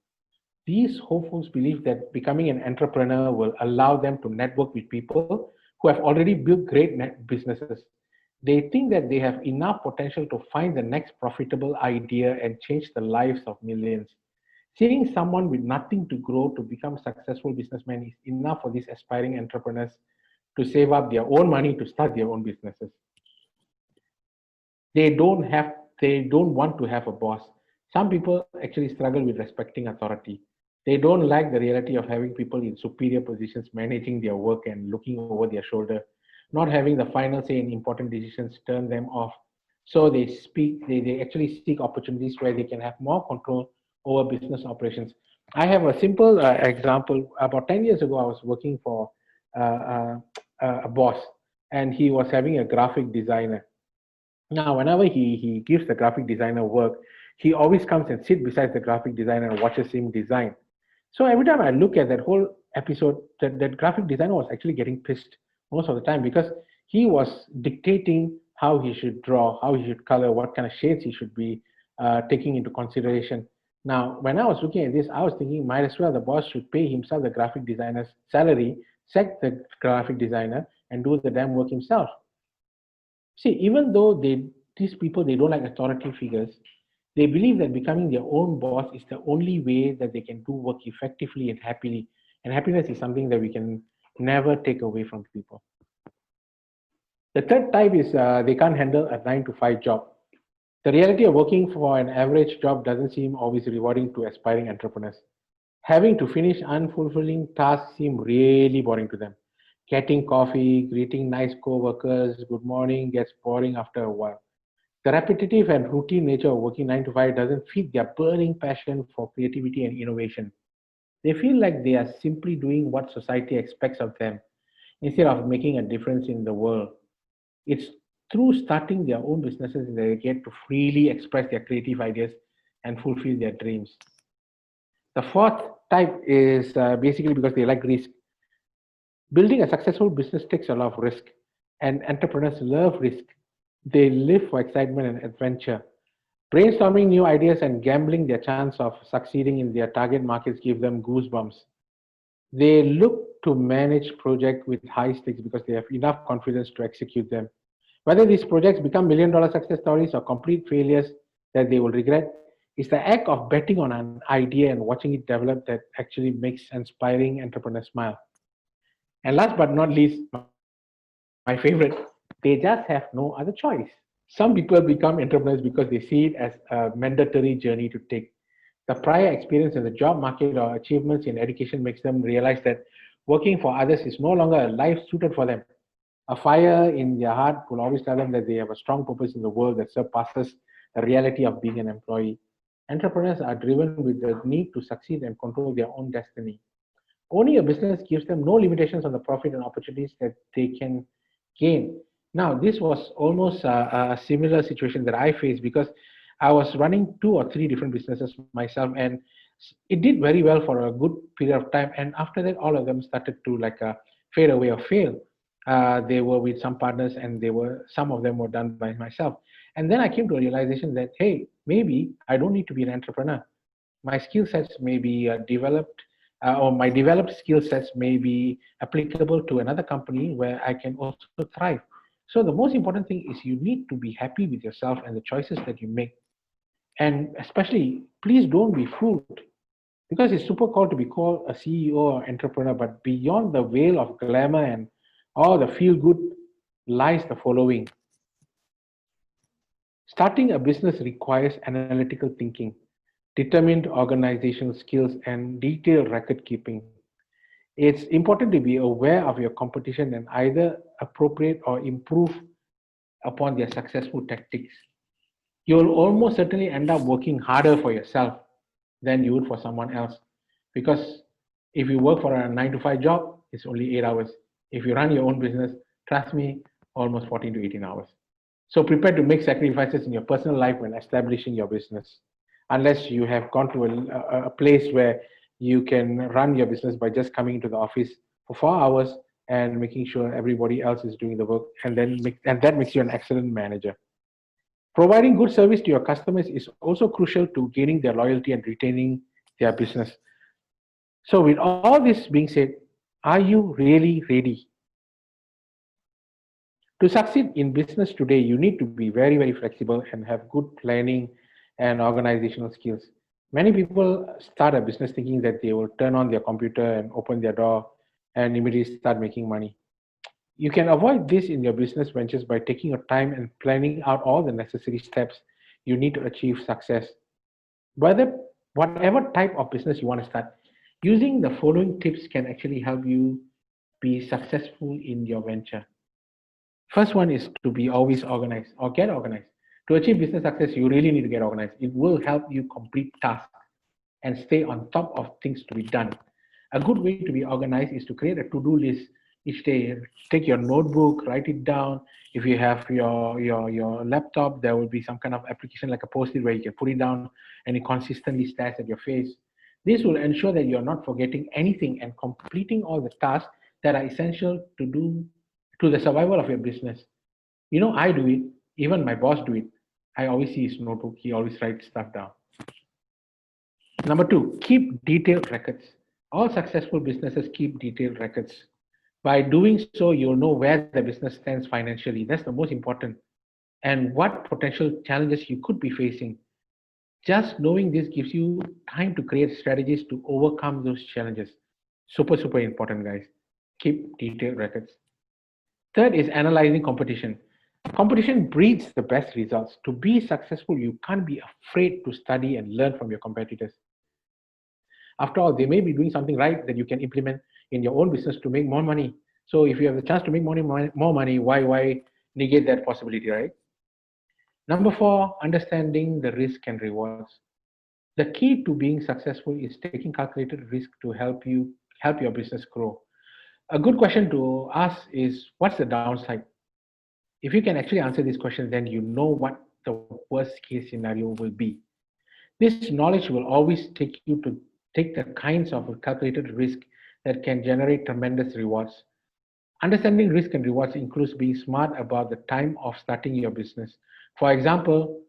These hopefuls believe that becoming an entrepreneur will allow them to network with people who have already built great businesses. They think that they have enough potential to find the next profitable idea and change the lives of millions. Seeing someone with nothing to grow to become a successful businessman is enough for these aspiring entrepreneurs to save up their own money to start their own businesses. They don't want to have a boss. Some people actually struggle with respecting authority. They don't like the reality of having people in superior positions managing their work and looking over their shoulder. Not having the final say in important decisions turn them off. So they actually seek opportunities where they can have more control over business operations. I have a simple example. About 10 years ago, I was working for uh, uh, a boss, and he was having a graphic designer. Now, whenever he gives the graphic designer work, he always comes and sit beside the graphic designer and watches him design. So every time I look at that whole episode, that graphic designer was actually getting pissed most of the time because he was dictating how he should draw, how he should color, what kind of shades he should be taking into consideration. Now, when I was looking at this, I was thinking, might as well the boss should pay himself the graphic designer's salary, sack the graphic designer, and do the damn work himself. See, even though these people they don't like authority figures, they believe that becoming their own boss is the only way that they can do work effectively and happily. And happiness is something that we can never take away from people. The third type is they can't handle a 9 to 5 job. The reality of working for an average job doesn't seem always rewarding to aspiring entrepreneurs. Having to finish unfulfilling tasks seem really boring to them. Getting coffee, greeting nice co-workers, good morning gets boring after a while. The repetitive and routine nature of working 9 to 5 doesn't feed their burning passion for creativity and innovation. They feel like they are simply doing what society expects of them instead of making a difference in the world. It's through starting their own businesses that they get to freely express their creative ideas and fulfill their dreams. The fourth type is basically because they like risk. Building a successful business takes a lot of risk, and entrepreneurs love risk. They live for excitement and adventure. Brainstorming new ideas and gambling their chance of succeeding in their target markets give them goosebumps. They look to manage projects with high stakes because they have enough confidence to execute them. Whether these projects become million-dollar success stories or complete failures that they will regret, it's the act of betting on an idea and watching it develop that actually makes aspiring entrepreneurs smile. And last but not least, my favorite, they don't like change. They just have no other choice. Some people become entrepreneurs because they see it as a mandatory journey to take. The prior experience in the job market or achievements in education makes them realize that working for others is no longer a life suited for them. A fire in their heart will always tell them that they have a strong purpose in the world that surpasses the reality of being an employee. Entrepreneurs are driven with the need to succeed and control their own destiny. Owning a business gives them no limitations on the profit and opportunities that they can gain. Now, this was almost a similar situation that I faced because I was running two or three different businesses myself, and it did very well for a good period of time. And after that, all of them started to like fade away or fail. They were with some partners, and they were some of them were done by myself. And then I came to a realization that hey, maybe I don't need to be an entrepreneur. My skill sets may be developed, or my developed skill sets may be applicable to another company where I can also thrive. So the most important thing is you need to be happy with yourself and the choices that you make. And especially, please don't be fooled because it's super cool to be called a CEO or entrepreneur, but beyond the veil of glamour and all the feel good lies the following. Starting a business requires analytical thinking, determined organizational skills, and detailed record keeping. It's important to be aware of your competition and either appropriate or improve upon their successful tactics. You'll almost certainly end up working harder for yourself than you would for someone else. Because if you work for a 9 to 5 job, it's only 8 hours. If you run your own business, trust me, almost 14 to 18 hours. So prepare to make sacrifices in your personal life when establishing your business. Unless you have gone to a place where you can run your business by just coming into the office for 4 hours and making sure everybody else is doing the work, and that makes you an excellent manager. Providing good service to your customers is also crucial to gaining their loyalty and retaining their business. So, with all this being said, are you really ready? To succeed in business today, you need to be very, very flexible and have good planning and organizational skills. Many people start a business thinking that they will turn on their computer and open their door and immediately start making money. You can avoid this in your business ventures by taking your time and planning out all the necessary steps you need to achieve success. Whether whatever type of business you want to start, using the following tips can actually help you be successful in your venture. First one is to be always organized or get organized. To achieve business success, you really need to get organized. It will help you complete tasks and stay on top of things to be done. A good way to be organized is to create a to-do list each day. Take your notebook, write it down. If you have your laptop, there will be some kind of application like a post-it where you can put it down and it consistently stares at your face. This will ensure that you're not forgetting anything and completing all the tasks that are essential to do to the survival of your business. You know, I do it. Even my boss do it. I always see his notebook. He always writes stuff down. Number two, keep detailed records. All successful businesses keep detailed records. By doing so, you'll know where the business stands financially. That's the most important. And what potential challenges you could be facing. Just knowing this gives you time to create strategies to overcome those challenges. Super, super important, guys. Keep detailed records. Third is analyzing competition. Competition breeds the best results. To be successful, you can't be afraid to study and learn from your competitors. After all, they may be doing something right that you can implement in your own business to make more money. So if you have the chance to make more money, why negate that possibility, right? Number four, understanding the risk and rewards. The key to being successful is taking calculated risk to help your business grow. A good question to ask is what's the downside? If you can actually answer these questions, then you know what the worst case scenario will be. This knowledge will always take you to take the kinds of calculated risk that can generate tremendous rewards. Understanding risk and rewards includes being smart about the time of starting your business. For example,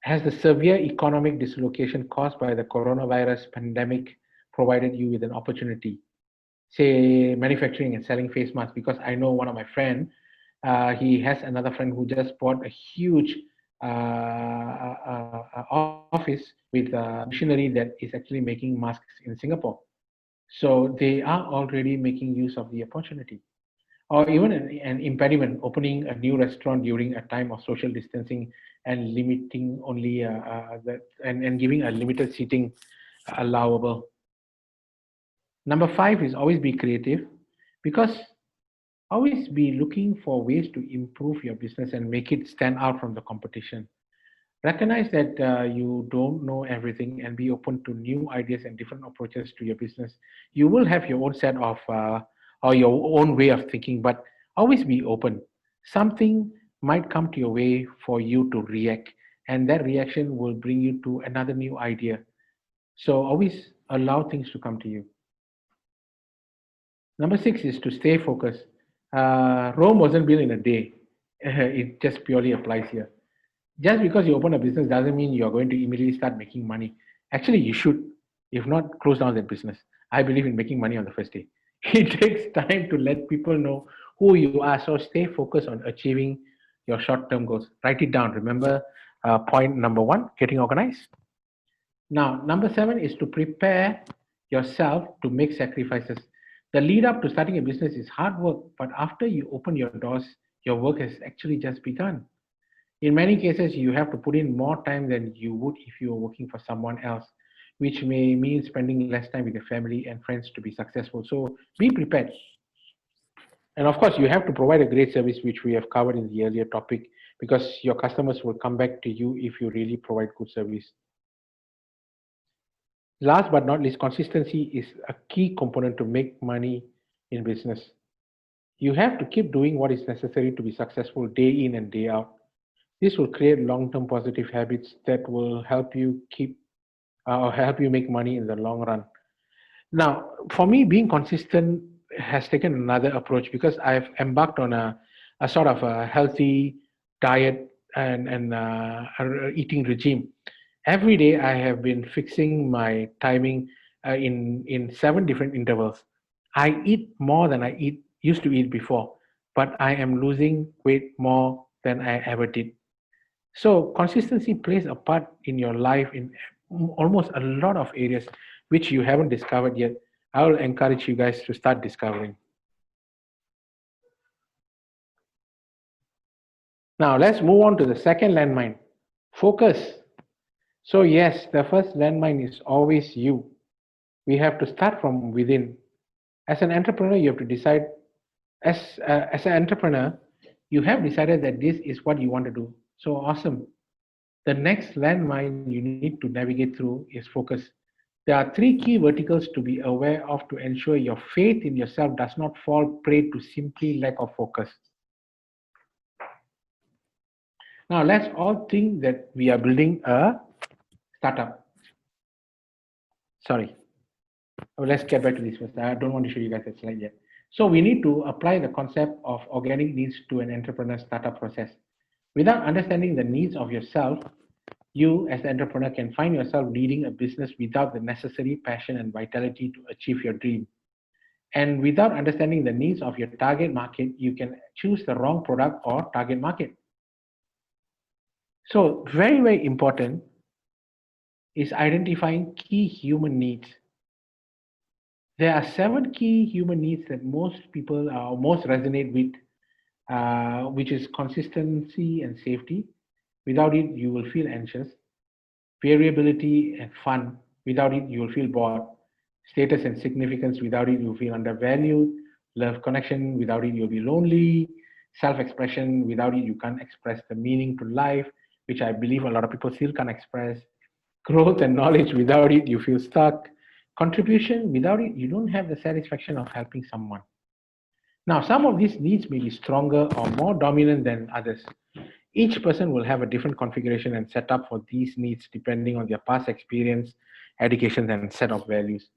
has the severe economic dislocation caused by the coronavirus pandemic provided you with an opportunity? Say manufacturing and selling face masks, because I know one of my friend, he has another friend who just bought a huge office with machinery that is actually making masks in Singapore. So they are already making use of the opportunity. or even an impediment, opening a new restaurant during a time of social distancing and limiting only and giving a limited seating allowable. Number five is always be creative, because always be looking for ways to improve your business and make it stand out from the competition. Recognize that you don't know everything and be open to new ideas and different approaches to your business. You will have your own set of or your own way of thinking, but always be open. Something might come to your way for you to react, and that reaction will bring you to another new idea. So always allow things to come to you. Number six is to stay focused. Rome wasn't built in a day. It just purely applies here. Just because you open a business doesn't mean you're going to immediately start making money. Actually, you should. If not, close down that business. I believe in making money on the first day. It takes time to let people know who you are. So stay focused on achieving your short-term goals. Write it down. Remember, point number one, getting organized. Now, number seven is to prepare yourself to make sacrifices. The lead up to starting a business is hard work, but after you open your doors, your work has actually just begun. In many cases, you have to put in more time than you would if you were working for someone else, which may mean spending less time with your family and friends to be successful. So be prepared. And of course, you have to provide a great service, which we have covered in the earlier topic, because your customers will come back to you if you really provide good service. Last but not least, consistency is a key component to make money in business. You have to keep doing what is necessary to be successful day in and day out. This will create long-term positive habits that will help you keep or help you make money in the long run. Now, for me, being consistent has taken another approach, because I've embarked on a sort of a healthy diet and eating regime. Every day, I have been fixing my timing in seven different intervals. I eat more than I eat used to eat before, but I am losing weight more than I ever did. So consistency plays a part in your life in almost a lot of areas which you haven't discovered yet. I will encourage you guys to start discovering. Now let's move on to the second landmine. Focus. So yes, the first landmine is always you. We have to start from within. As an entrepreneur, you have to decide. As an entrepreneur, you have decided that this is what you want to do. So awesome. The next landmine you need to navigate through is focus. There are three key verticals to be aware of to ensure your faith in yourself does not fall prey to simply lack of focus. Now, let's all think that we are building a startup. Sorry, let's get back to this first. I don't want to show you guys that slide yet. So, we need to apply the concept of organic needs to an entrepreneur startup process. Without understanding the needs of yourself, you as the entrepreneur can find yourself leading a business without the necessary passion and vitality to achieve your dream. And without understanding the needs of your target market, you can choose the wrong product or target market. So, very, very important is identifying key human needs. There are seven key human needs that most people most resonate with, which is consistency and safety. Without it, you will feel anxious. Variability and fun. Without it, you will feel bored. Status and significance. Without it, you feel undervalued. Love connection. Without it, you'll be lonely. Self-expression. Without it, you can't express the meaning to life, which I believe a lot of people still can't express. Growth and knowledge. Without it, you feel stuck. Contribution. Without it, you don't have the satisfaction of helping someone. Now, some of these needs may be stronger or more dominant than others. Each person will have a different configuration and setup for these needs depending on their past experience, education, and set of values.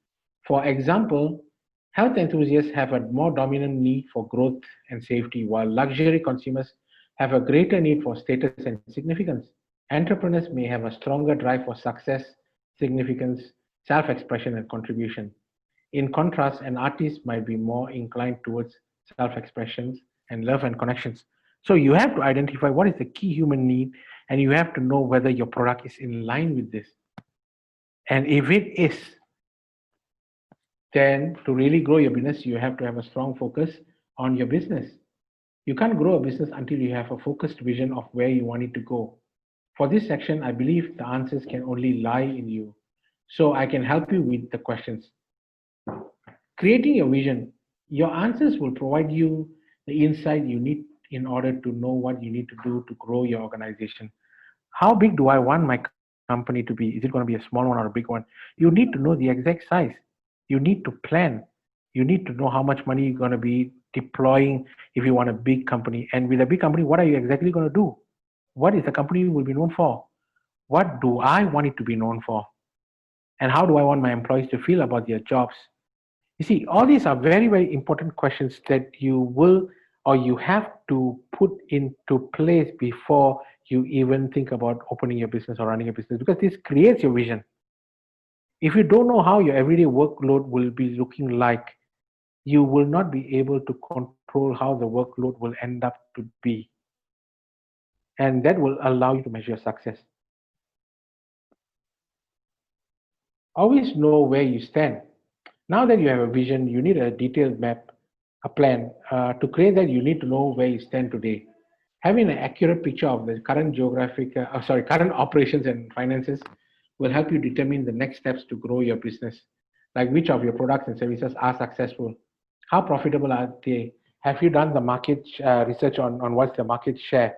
For example, health enthusiasts have a more dominant need for growth and safety, while luxury consumers have a greater need for status and significance. Entrepreneurs may have a stronger drive for success, significance, self expression, and contribution. In contrast, an artist might be more inclined towards self expressions and love and connections. So you have to identify what is the key human need, and you have to know whether your product is in line with this. And if it is, then to really grow your business, you have to have a strong focus on your business. You can't grow a business until you have a focused vision of where you want it to go. For this section, I believe the answers can only lie in you. So I can help you with the questions. Creating your vision, your answers will provide you the insight you need in order to know what you need to do to grow your organization. How big do I want my company to be? Is it going to be a small one or a big one? You need to know the exact size. You need to plan. You need to know how much money you're going to be deploying if you want a big company. And with a big company, what are you exactly going to do? What is the company will be known for? What do I want it to be known for? And how do I want my employees to feel about their jobs? You see, all these are very, very important questions that you will or you have to put into place before you even think about opening your business or running a business because this creates your vision. If you don't know how your everyday workload will be looking like, you will not be able to control how the workload will end up to be. And that will allow you to measure success. Always know where you stand. Now that you have a vision, you need a detailed map, a plan. To create that, you need to know where you stand today. Having an accurate picture of the current operations and finances will help you determine the next steps to grow your business. Like which of your products and services are successful, how profitable are they? Have you done the market research on what's the market share?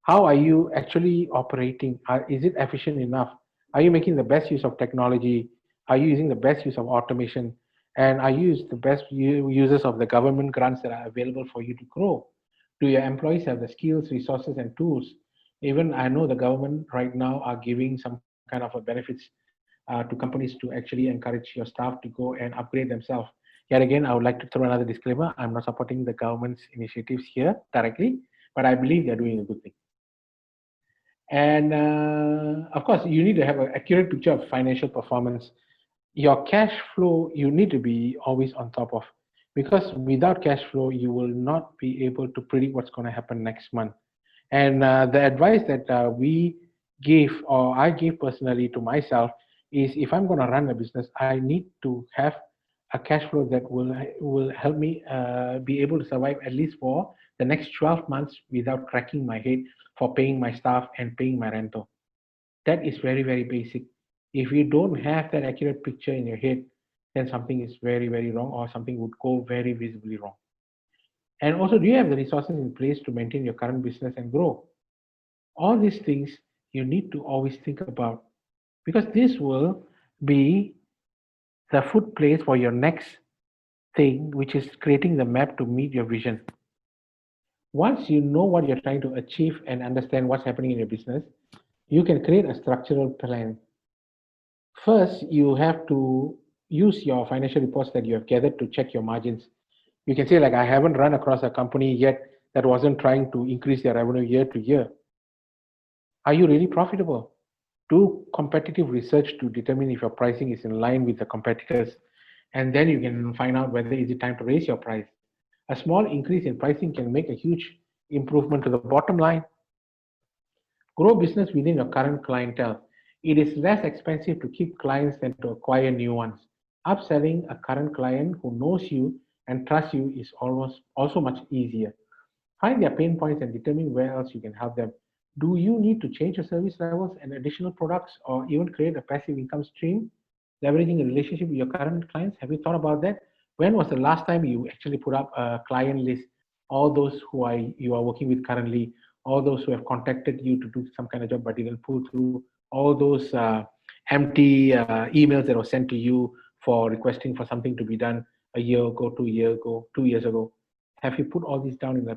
How are you actually operating? Is it efficient enough? Are you making the best use of technology? Are you using the best use of automation? And are you the best users of the government grants that are available for you to grow? Do your employees have the skills, resources, and tools? Even I know the government right now are giving some kind of a benefits to companies to actually encourage your staff to go and upgrade themselves. Yet again, I would like to throw another disclaimer. I'm not supporting the government's initiatives here directly, but I believe they're doing a good thing. And of course, you need to have an accurate picture of financial performance. Your cash flow, you need to be always on top of, because without cash flow, you will not be able to predict what's going to happen next month. And the advice that we give, or I give personally to myself, is if I'm going to run a business, I need to have a cash flow that will help me be able to survive at least for the next 12 months without cracking my head for paying my staff and paying my rental. That is very, very basic. If you don't have that accurate picture in your head, then something is very, very wrong, or something would go very visibly wrong. And also, do you have the resources in place to maintain your current business and grow? All these things you need to always think about, because this will be the foot place for your next thing, which is creating the map to meet your vision. Once you know what you're trying to achieve and understand what's happening in your business, you can create a structural plan. First, you have to use your financial reports that you have gathered to check your margins. You can say, like, I haven't run across a company yet that wasn't trying to increase their revenue year to year. Are you really profitable? Do competitive research to determine if your pricing is in line with the competitors, and then you can find out whether is it time to raise your price. A small increase in pricing can make a huge improvement to the bottom line. Grow business within your current clientele. It is less expensive to keep clients than to acquire new ones. Upselling a current client who knows you and trusts you is almost also much easier. Find their pain points and determine where else you can help them. Do you need to change your service levels and additional products, or even create a passive income stream, leveraging a relationship with your current clients? Have you thought about that? When was the last time you actually put up a client list? All those you are working with currently, all those who have contacted you to do some kind of job but didn't pull through, all those empty emails that were sent to you for requesting for something to be done a year ago, 2 years ago, 2 years ago. Have you put all these down in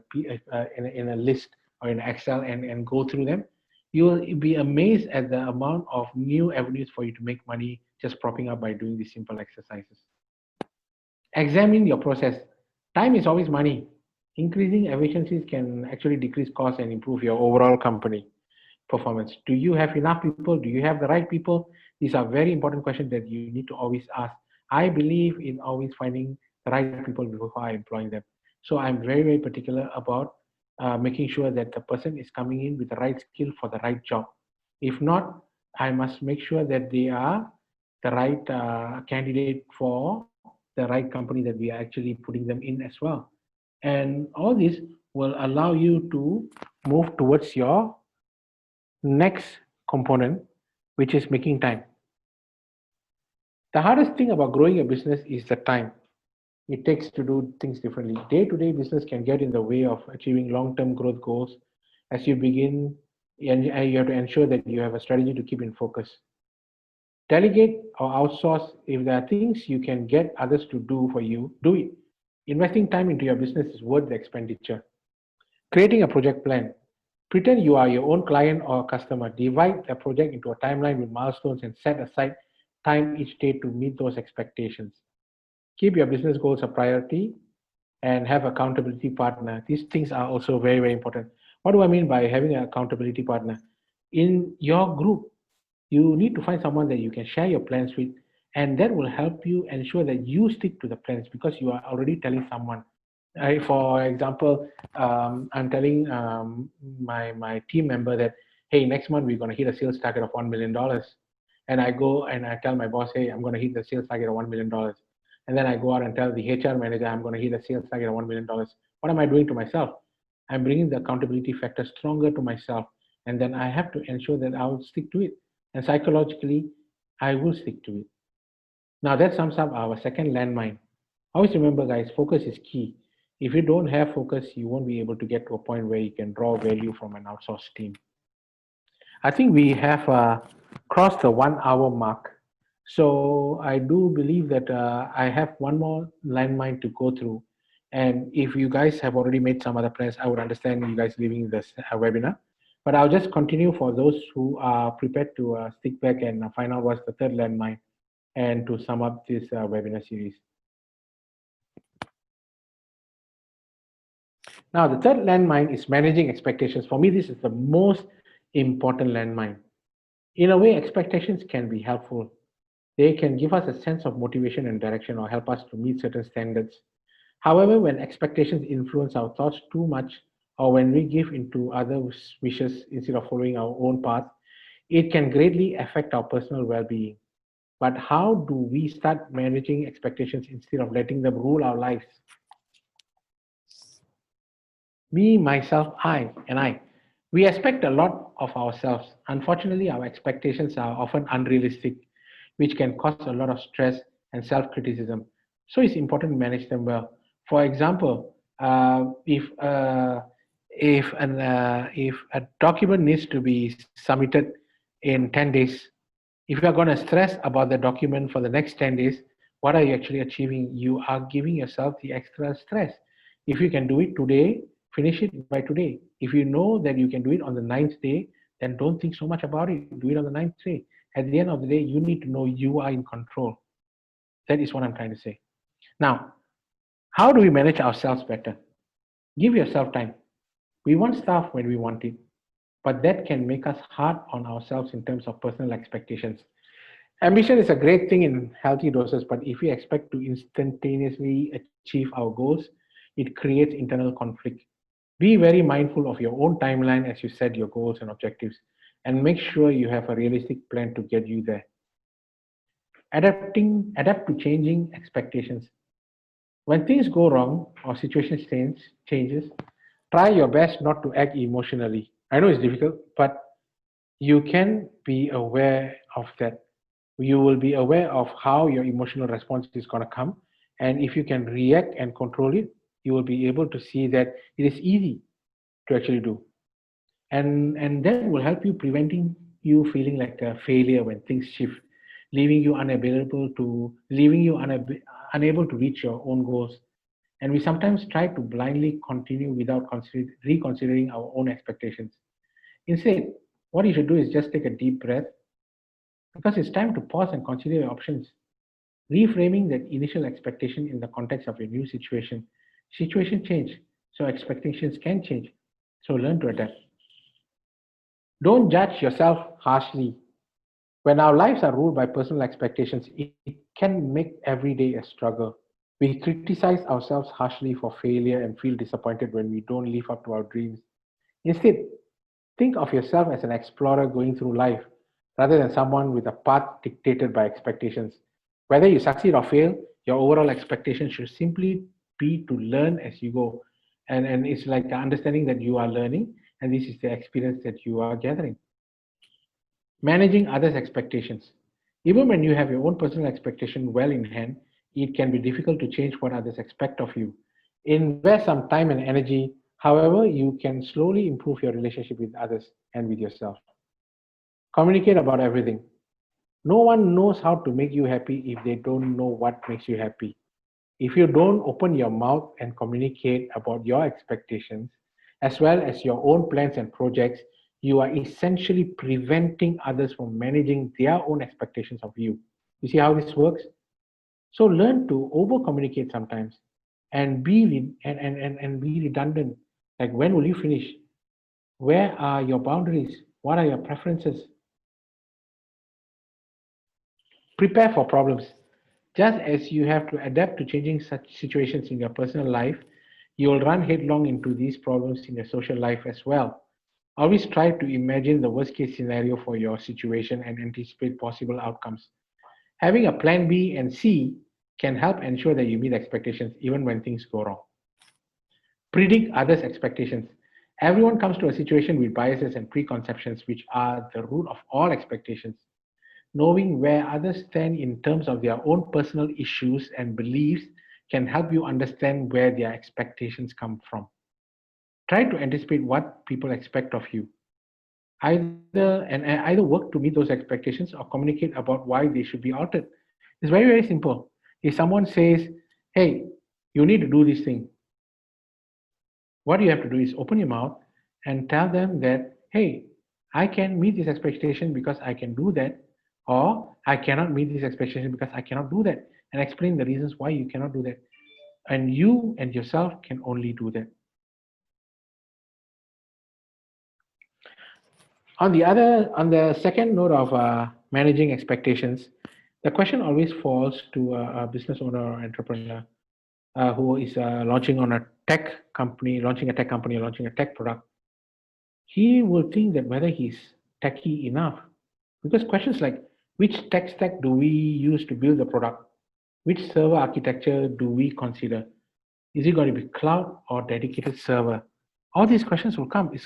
in a list or in Excel and go through them? You will be amazed at the amount of new avenues for you to make money just propping up by doing these simple exercises. Examine your process. Time is always money. Increasing efficiencies can actually decrease costs and improve your overall company performance. Do you have enough people? Do you have the right people? These are very important questions that you need to always ask. I believe in always finding the right people before I employing them. So I'm very, very particular about making sure that the person is coming in with the right skill for the right job. If not, I must make sure that they are the right candidate for the right company that we are actually putting them in as well. And all this will allow you to move towards your next component, which is making time. The hardest thing about growing a business is the time it takes to do things differently. Day to day business can get in the way of achieving long term growth goals. As you begin, and you have to ensure that you have a strategy to keep in focus. Delegate or outsource. If there are things you can get others to do for you, do it. Investing time into your business is worth the expenditure. Creating a project plan. Pretend you are your own client or customer. Divide the project into a timeline with milestones and set aside time each day to meet those expectations. Keep your business goals a priority and have accountability partner. These things are also very, very important. What do I mean by having an accountability partner? In your group, you need to find someone that you can share your plans with, and that will help you ensure that you stick to the plans because you are already telling someone. For example, I'm telling my team member that, hey, next month we're going to hit a sales target of $1 million, and I go and I tell my boss, hey, I'm going to hit the sales target of $1 million, and then I go out and tell the HR manager I'm going to hit a sales target of $1 million. What am I doing to myself? I'm bringing the accountability factor stronger to myself, and then I have to ensure that I will stick to it, and psychologically, I will stick to it. Now that sums up our second landmine. Always remember, guys, focus is key. If you don't have focus, you won't be able to get to a point where you can draw value from an outsourced team. I think we have crossed the 1 hour mark. So I do believe that I have one more landmine to go through. And if you guys have already made some other plans, I would understand you guys leaving this webinar. But I'll just continue for those who are prepared to stick back and find out what's the third landmine and to sum up this webinar series. Now, the third landmine is managing expectations. For me, this is the most important landmine. In a way, expectations can be helpful. They can give us a sense of motivation and direction or help us to meet certain standards. However, when expectations influence our thoughts too much, or when we give into others' wishes instead of following our own path, it can greatly affect our personal well being. But how do we start managing expectations instead of letting them rule our lives? Me, myself, I, we expect a lot of ourselves. Unfortunately, our expectations are often unrealistic, which can cause a lot of stress and self criticism. So it's important to manage them well. For example, if a document needs to be submitted in 10 days, if you are going to stress about the document for the next 10 days, what are you actually achieving? You are giving yourself the extra stress. If you can do it today, finish it by today. If you know that you can do it on the ninth day, then don't think so much about it. Do it on the ninth day. At the end of the day, you need to know you are in control. That is what I'm trying to say. Now, how do we manage ourselves better? Give yourself time. We want stuff when we want it, but that can make us hard on ourselves in terms of personal expectations. Ambition is a great thing in healthy doses, but if we expect to instantaneously achieve our goals, it creates internal conflict. Be very mindful of your own timeline as you set your goals and objectives, and make sure you have a realistic plan to get you there. Adapt to changing expectations. When things go wrong or situations changes, try your best not to act emotionally. I know it's difficult, but you can be aware of that. You will be aware of how your emotional response is going to come. And if you can react and control it, you will be able to see that it is easy to actually do. And that will help you preventing you feeling like a failure when things shift, leaving you unable to reach your own goals. And we sometimes try to blindly continue without reconsidering our own expectations. Instead, what you should do is just take a deep breath because it's time to pause and consider your options. Reframing that initial expectation in the context of a new situation. Situation change, so expectations can change. So learn to adapt. Don't judge yourself harshly. When our lives are ruled by personal expectations, it can make every day a struggle. We criticize ourselves harshly for failure and feel disappointed when we don't live up to our dreams. Instead, think of yourself as an explorer going through life rather than someone with a path dictated by expectations. Whether you succeed or fail, your overall expectation should simply be to learn as you go, And it's like understanding that you are learning and this is the experience that you are gathering. Managing others' expectations. Even when you have your own personal expectation well in hand, it can be difficult to change what others expect of you. Invest some time and energy, however, you can slowly improve your relationship with others and with yourself. Communicate about everything. No one knows how to make you happy if they don't know what makes you happy. If you don't open your mouth and communicate about your expectations, as well as your own plans and projects, you are essentially preventing others from managing their own expectations of you. You see how this works? So learn to over communicate sometimes and and be redundant. Like when will you finish? Where are your boundaries? What are your preferences? Prepare for problems. Just as you have to adapt to changing such situations in your personal life, you will run headlong into these problems in your social life as well. Always try to imagine the worst case scenario for your situation and anticipate possible outcomes. Having a plan B and C can help ensure that you meet expectations even when things go wrong. Predict others' expectations. Everyone comes to a situation with biases and preconceptions, which are the root of all expectations. Knowing where others stand in terms of their own personal issues and beliefs can help you understand where their expectations come from. Try to anticipate what people expect of you. Either work to meet those expectations or communicate about why they should be altered. It's very, very simple. If someone says, hey, you need to do this thing, what you have to do is open your mouth and tell them that, hey, I can meet this expectation because I can do that, or I cannot meet this expectation because I cannot do that, and explain the reasons why you cannot do that. And you and yourself can only do that. On the second note of managing expectations, the question always falls to a business owner or entrepreneur who is launching a tech company, or launching a tech product. He will think that whether he's techy enough. Because questions like which tech stack do we use to build the product? Which server architecture do we consider? Is it going to be cloud or dedicated server? All these questions will come.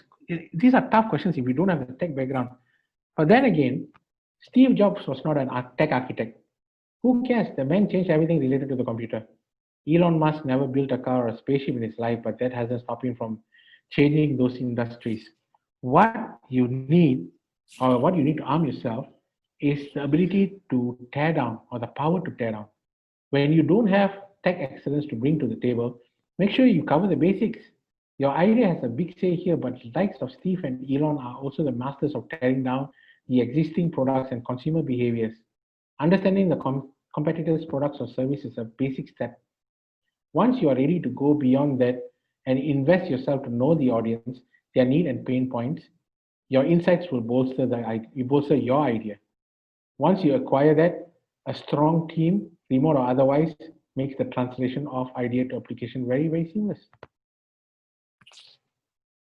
These are tough questions if you don't have a tech background. But then again, Steve Jobs was not an tech architect. Who cares? The man changed everything related to the computer. Elon Musk never built a car or a spaceship in his life, but that hasn't stopped him from changing those industries. What you need, or what you need to arm yourself, is the ability to tear down or the power to tear down. When you don't have tech excellence to bring to the table, make sure you cover the basics. Your idea has a big say here, but the likes of Steve and Elon are also the masters of tearing down the existing products and consumer behaviors. Understanding the competitors' products or services is a basic step. Once you are ready to go beyond that and invest yourself to know the audience, their need and pain points, your insights will bolster your idea. Once you acquire that, a strong team, remote or otherwise, makes the translation of idea to application very, very seamless.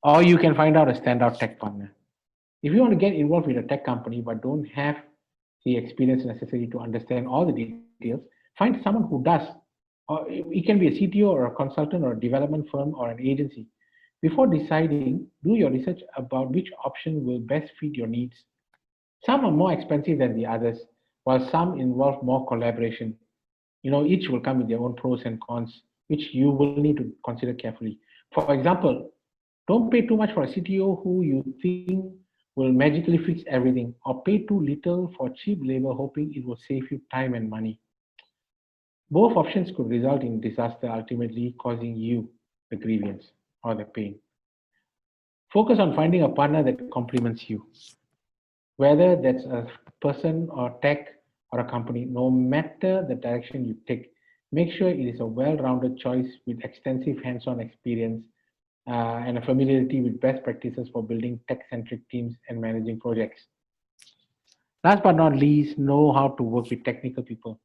Or you can find out a standout tech partner. If you want to get involved with a tech company but don't have the experience necessary to understand all the details, find someone who does. Or it can be a CTO or a consultant or a development firm or an agency. Before deciding, do your research about which option will best fit your needs. Some are more expensive than the others, while some involve more collaboration. Each will come with their own pros and cons, which you will need to consider carefully. For example, don't pay too much for a CTO who you think will magically fix everything, or pay too little for cheap labor hoping it will save you time and money. Both options could result in disaster, ultimately causing you the grievance or the pain. Focus on finding a partner that complements you, whether that's a person or tech or a company. No matter the direction you take, make sure it is a well-rounded choice with extensive hands-on experience and a familiarity with best practices for building tech-centric teams and managing projects. Last but not least, know how to work with technical people.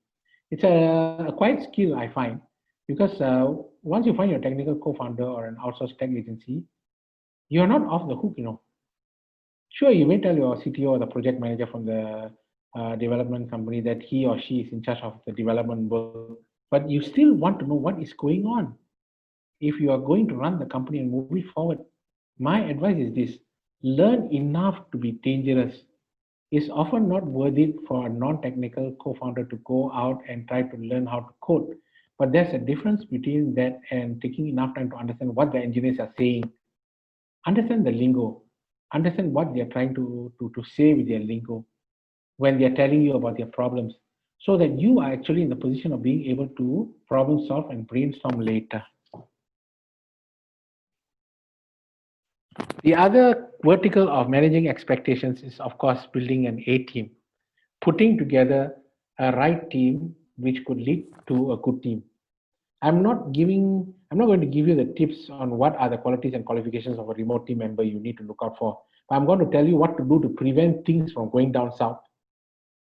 It's a quiet skill, I find, because once you find your technical co-founder or an outsourced tech agency, you're not off the hook. Sure, you may tell your CTO or the project manager from the development company that he or she is in charge of the development work, but you still want to know what is going on. if you are going to run the company and move it forward, my advice is this: learn enough to be dangerous. It's often not worth it for a non technical co founder to go out and try to learn how to code. But there's a difference between that and taking enough time to understand what the engineers are saying, understand the lingo, understand what they're trying to say with their lingo when they're telling you about their problems, so that you are actually in the position of being able to problem solve and brainstorm later. The other vertical of managing expectations is, of course, building an A team, putting together a right team which could lead to a good team. I'm not going to give you the tips on what are the qualities and qualifications of a remote team member you need to look out for. But I'm going to tell you what to do to prevent things from going down south.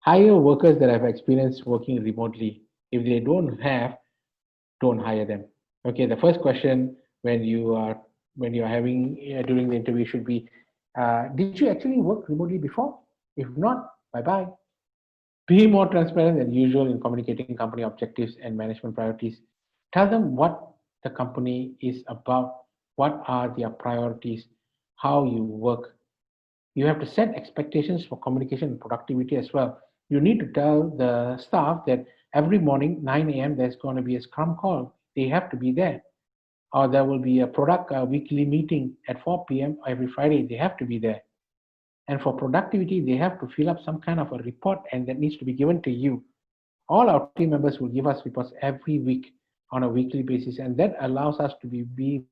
Hire workers that have experience working remotely. If they don't hire them. Okay, the first question when you are having during the interview should be, did you actually work remotely before? If not, bye bye. Be more transparent than usual in communicating company objectives and management priorities. Tell them what the company is about, what are their priorities, how you work. You have to set expectations for communication and productivity as well. You need to tell the staff that every morning, 9 a.m., there's going to be a scrum call. They have to be there. Or there will be a product weekly meeting at 4 p.m. every Friday. They have to be there. And for productivity, they have to fill up some kind of a report and that needs to be given to you. All our team members will give us reports every week on a weekly basis, and that allows us to be very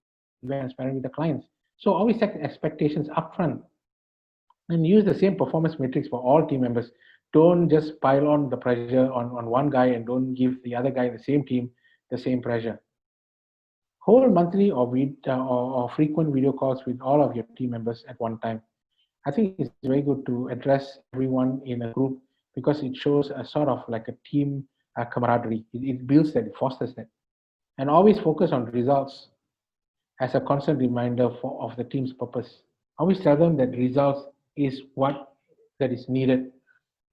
transparent with the clients. So always set expectations upfront and use the same performance metrics for all team members. Don't just pile on the pressure on one guy and don't give the other guy in the same team the same pressure. Hold monthly or frequent video calls with all of your team members at one time. I think it's very good to address everyone in a group because it shows a sort of like a team camaraderie. It builds that, it fosters that. And always focus on results as a constant reminder of the team's purpose. Always tell them that results is what that is needed.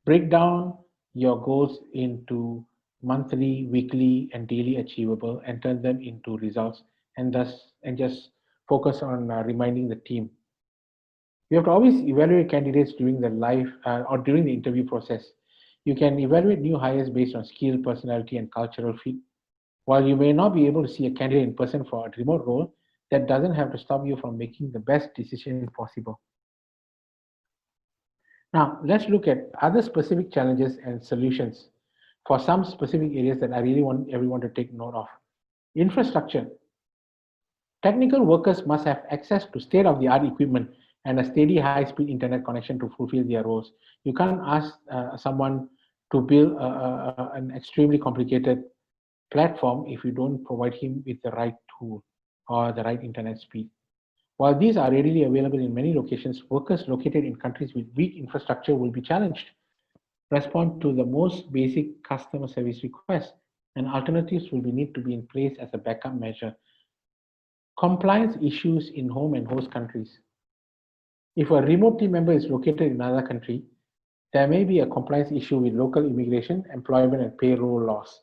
Break down your goals into monthly, weekly, and daily achievable and turn them into results and just focus on reminding the team. You have to always evaluate candidates during the live or during the interview process. You can evaluate new hires based on skill, personality, and cultural fit. While you may not be able to see a candidate in person for a remote role, that doesn't have to stop you from making the best decision possible. Now, let's look at other specific challenges and solutions for some specific areas that I really want everyone to take note of. Infrastructure. Technical workers must have access to state of the art equipment and a steady high speed internet connection to fulfill their roles. You can't ask someone to build an extremely complicated platform if you don't provide him with the right tool or the right internet speed. While these are readily available in many locations, workers located in countries with weak infrastructure will be challenged. Respond to the most basic customer service requests, and alternatives will be need to be in place as a backup measure. Compliance issues in home and host countries. If a remote team member is located in another country, there may be a compliance issue with local immigration, employment, and payroll laws.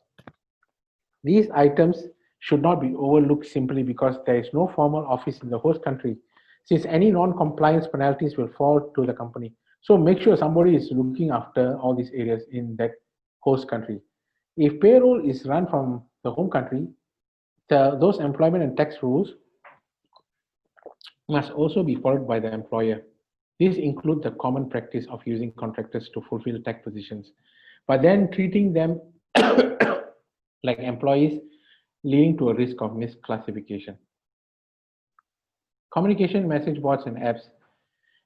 These items should not be overlooked simply because there is no formal office in the host country, since any non-compliance penalties will fall to the company. So make sure somebody is looking after all these areas in that host country. If payroll is run from the home country, those employment and tax rules must also be followed by the employer. These include the common practice of using contractors to fulfill tech positions, but then treating them like employees, leading to a risk of misclassification. Communication message boards and apps.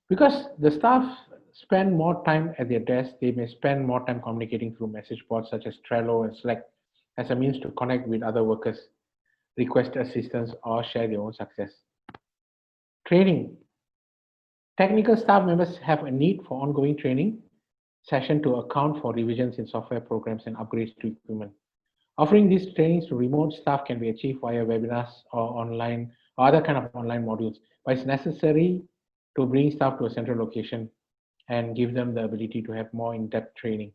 Because the staff spend more time at their desk, they may spend more time communicating through message boards such as Trello and Slack as a means to connect with other workers, request assistance, or share their own success. Training. Technical staff members have a need for ongoing training session to account for revisions in software programs and upgrades to equipment. Offering these trainings to remote staff can be achieved via webinars or online or other kind of online modules, but it's necessary to bring staff to a central location and give them the ability to have more in-depth training.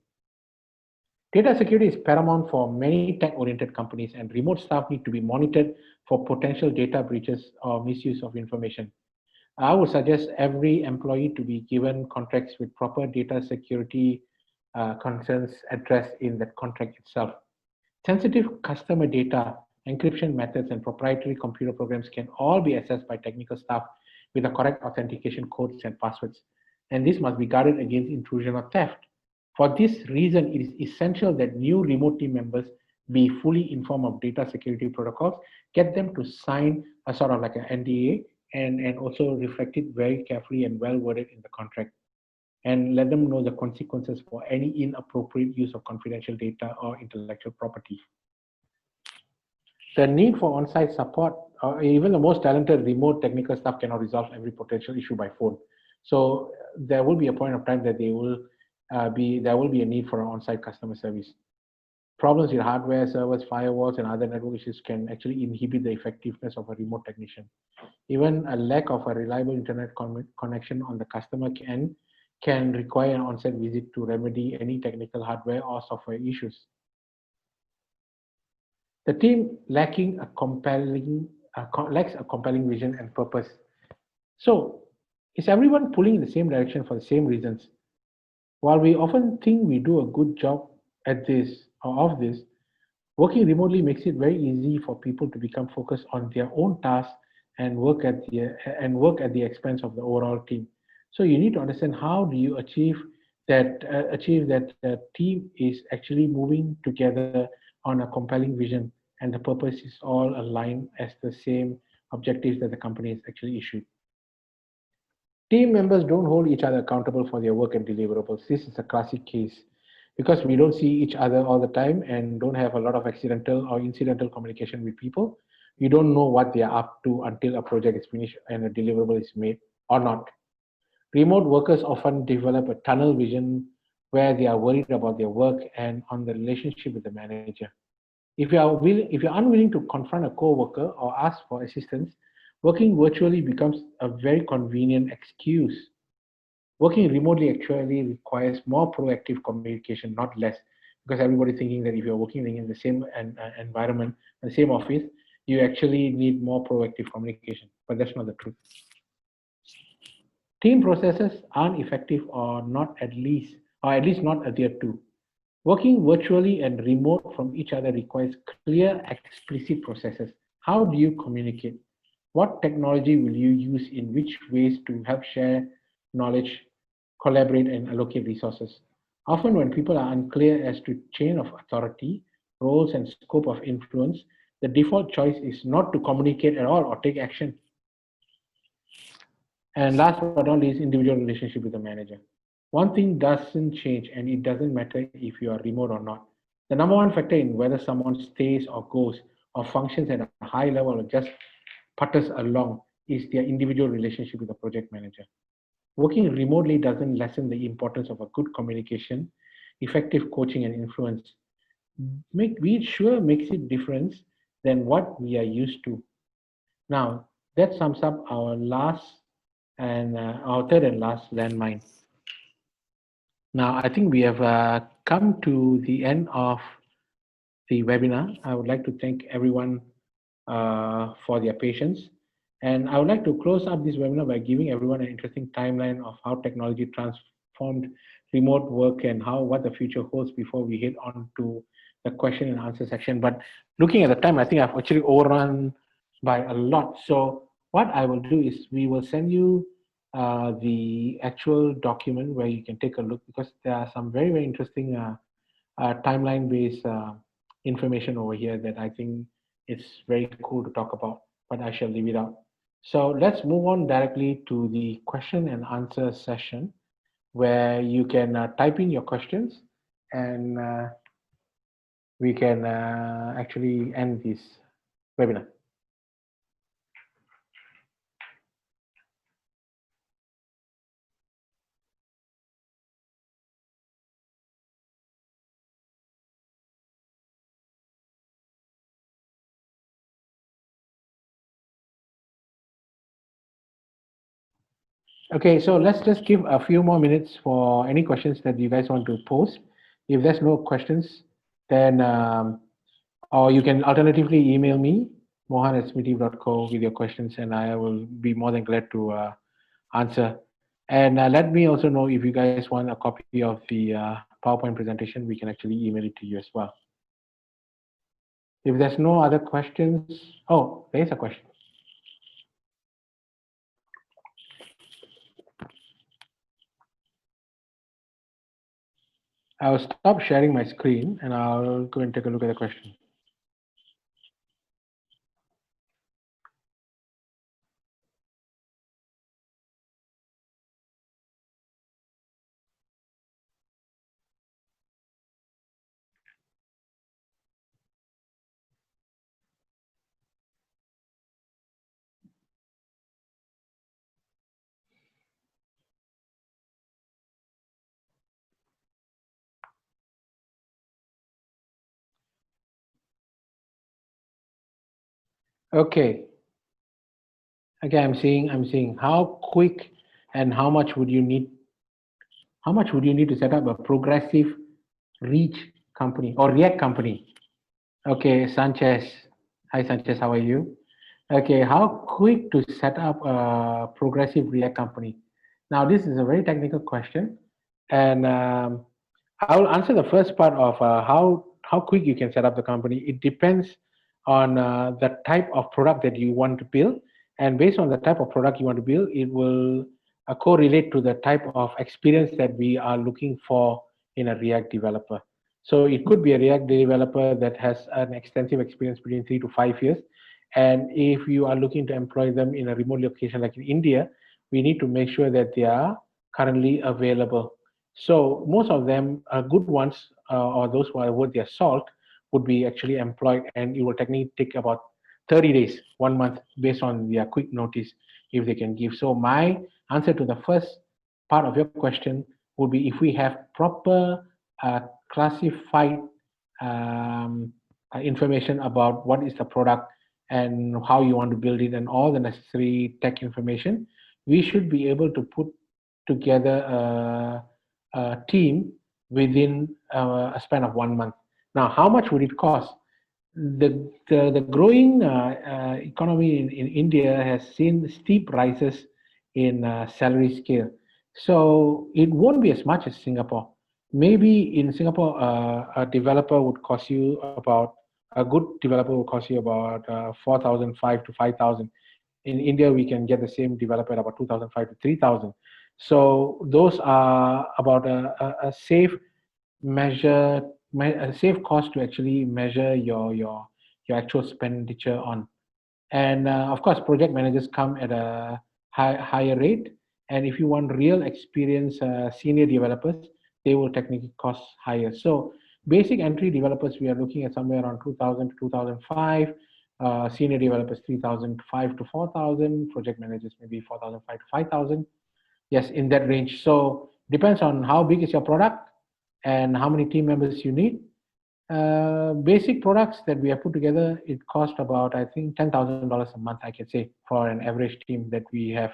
Data security is paramount for many tech-oriented companies, and remote staff need to be monitored for potential data breaches or misuse of information. I would suggest every employee to be given contracts with proper data security concerns addressed in that contract itself. Sensitive customer data, encryption methods, and proprietary computer programs can all be accessed by technical staff with the correct authentication codes and passwords. And this must be guarded against intrusion or theft. For this reason, it is essential that new remote team members be fully informed of data security protocols, get them to sign a sort of like an NDA, and also reflect it very carefully and well worded in the contract, and let them know the consequences for any inappropriate use of confidential data or intellectual property. The need for on-site support, even the most talented remote technical staff cannot resolve every potential issue by phone. So there will be a point of time that there will be a need for an on-site customer service. Problems with hardware, servers, firewalls, and other network issues can actually inhibit the effectiveness of a remote technician. Even a lack of a reliable internet connection on the customer can require an on-site visit to remedy any technical hardware or software issues. The team lacks a compelling vision and purpose. So, is everyone pulling in the same direction for the same reasons? While we often think we do a good job at this or of this, working remotely makes it very easy for people to become focused on their own tasks and work at the expense of the overall team. So you need to understand how do you achieve that the team is actually moving together on a compelling vision and the purpose is all aligned as the same objectives that the company has actually issued. Team members don't hold each other accountable for their work and deliverables. This is a classic case because we don't see each other all the time and don't have a lot of accidental or incidental communication with people. You don't know what they are up to until a project is finished and a deliverable is made or not. Remote workers often develop a tunnel vision where they are worried about their work and on the relationship with the manager. If you're unwilling to confront a coworker or ask for assistance, working virtually becomes a very convenient excuse. Working remotely actually requires more proactive communication, not less, because everybody's thinking that if you're working in the same environment, the same office, you actually need more proactive communication. But that's not the truth. Team processes aren't effective or at least not adhered to. Working virtually and remote from each other requires clear, explicit processes. How do you communicate? What technology will you use in which ways to help share knowledge, collaborate, and allocate resources? Often, when people are unclear as to chain of authority, roles, and scope of influence, the default choice is not to communicate at all or take action. And last but not least, individual relationship with the manager. One thing doesn't change, and it doesn't matter if you are remote or not. The number one factor in whether someone stays or goes or functions at a high level or just putters along is their individual relationship with the project manager. Working remotely doesn't lessen the importance of a good communication, effective coaching, and influence. We sure makes it difference than what we are used to. Now, that sums up our third and last landmine. Now, I think we have come to the end of the webinar. I would like to thank everyone for their patience. And I would like to close up this webinar by giving everyone an interesting timeline of how technology transformed remote work and what the future holds before we head on to the question and answer section. But looking at the time, I think I've actually overrun by a lot. So what I will do is we will send you the actual document where you can take a look because there are some very, very interesting timeline-based information over here that I think it's very cool to talk about, but I shall leave it out. So let's move on directly to the question and answer session where you can type in your questions and we can actually end this webinar. Okay, so let's just give a few more minutes for any questions that you guys want to post. If there's no questions, then or you can alternatively email me, mohan@smitiv.co, with your questions, and I will be more than glad to answer. And let me also know if you guys want a copy of the PowerPoint presentation. We can actually email it to you as well. If there's no other questions, oh, there is a question. I'll stop sharing my screen and I'll go and take a look at the question. Okay. Okay, I'm seeing how quick and how much would you need to set up a progressive reach company or React company? Okay, Sanchez. Hi, Sanchez. How are you? Okay, how quick to set up a progressive React company? Now, this is a very technical question, and I will answer the first part of how quick you can set up the company. It depends on the type of product that you want to build, and based on the type of product you want to build, it will correlate to the type of experience that we are looking for in a React developer. So it could be a React developer that has an extensive experience between 3 to 5 years, and if you are looking to employ them in a remote location like in India, we need to make sure that they are currently available. So most of them, good ones, or those who are worth their salt, would be actually employed, and it will technically take about 30 days, 1 month, based on their quick notice if they can give. So my answer to the first part of your question would be if we have proper classified information about what is the product and how you want to build it and all the necessary tech information, we should be able to put together a team within a span of 1 month. Now, how much would it cost? The growing economy in India has seen steep rises in salary scale. So it won't be as much as Singapore. Maybe in Singapore, a developer would cost you about, a good developer will cost you about 4,005 to 5,000. In India, we can get the same developer at about 2,005 to 3,000. So those are about a safe measure, a safe cost to actually measure your actual expenditure on. And of course, project managers come at a higher rate. And if you want real experienced senior developers, they will technically cost higher. So basic entry developers, we are looking at somewhere around 2,000 to 2,005. Senior developers, 3,005 to 4,000. Project managers, maybe 4,005 to 5,000. Yes, in that range. So depends on how big is your product and how many team members you need. Basic products that we have put together, it cost about, I think, $10,000 a month, I can say, for an average team that we have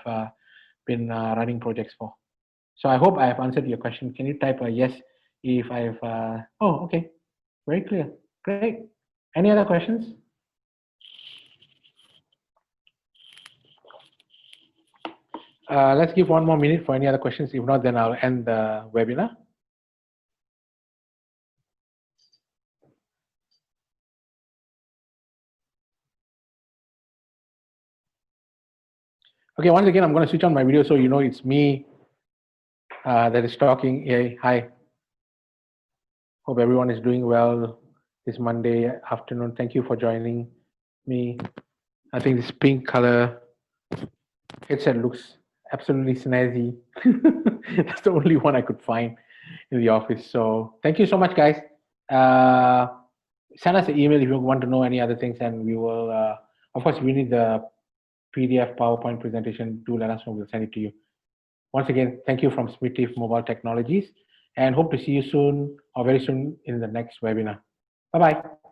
been running projects for. So I hope I have answered your question. Can you type a yes if I've, oh, okay, very clear, great. Any other questions? Let's give 1 more minute for any other questions. If not, then I'll end the webinar. Okay, once again, I'm going to switch on my video so you know it's me that is talking. Hey, hi. Hope everyone is doing well this Monday afternoon. Thank you for joining me. I think this pink color headset looks absolutely snazzy. That's the only one I could find in the office. So thank you so much, guys. Send us an email if you want to know any other things, and we will, of course, if you need the PDF PowerPoint presentation, do let us know. We'll send it to you. Once again, thank you from Smitiv Mobile Technologies, and hope to see you soon or very soon in the next webinar. Bye-bye.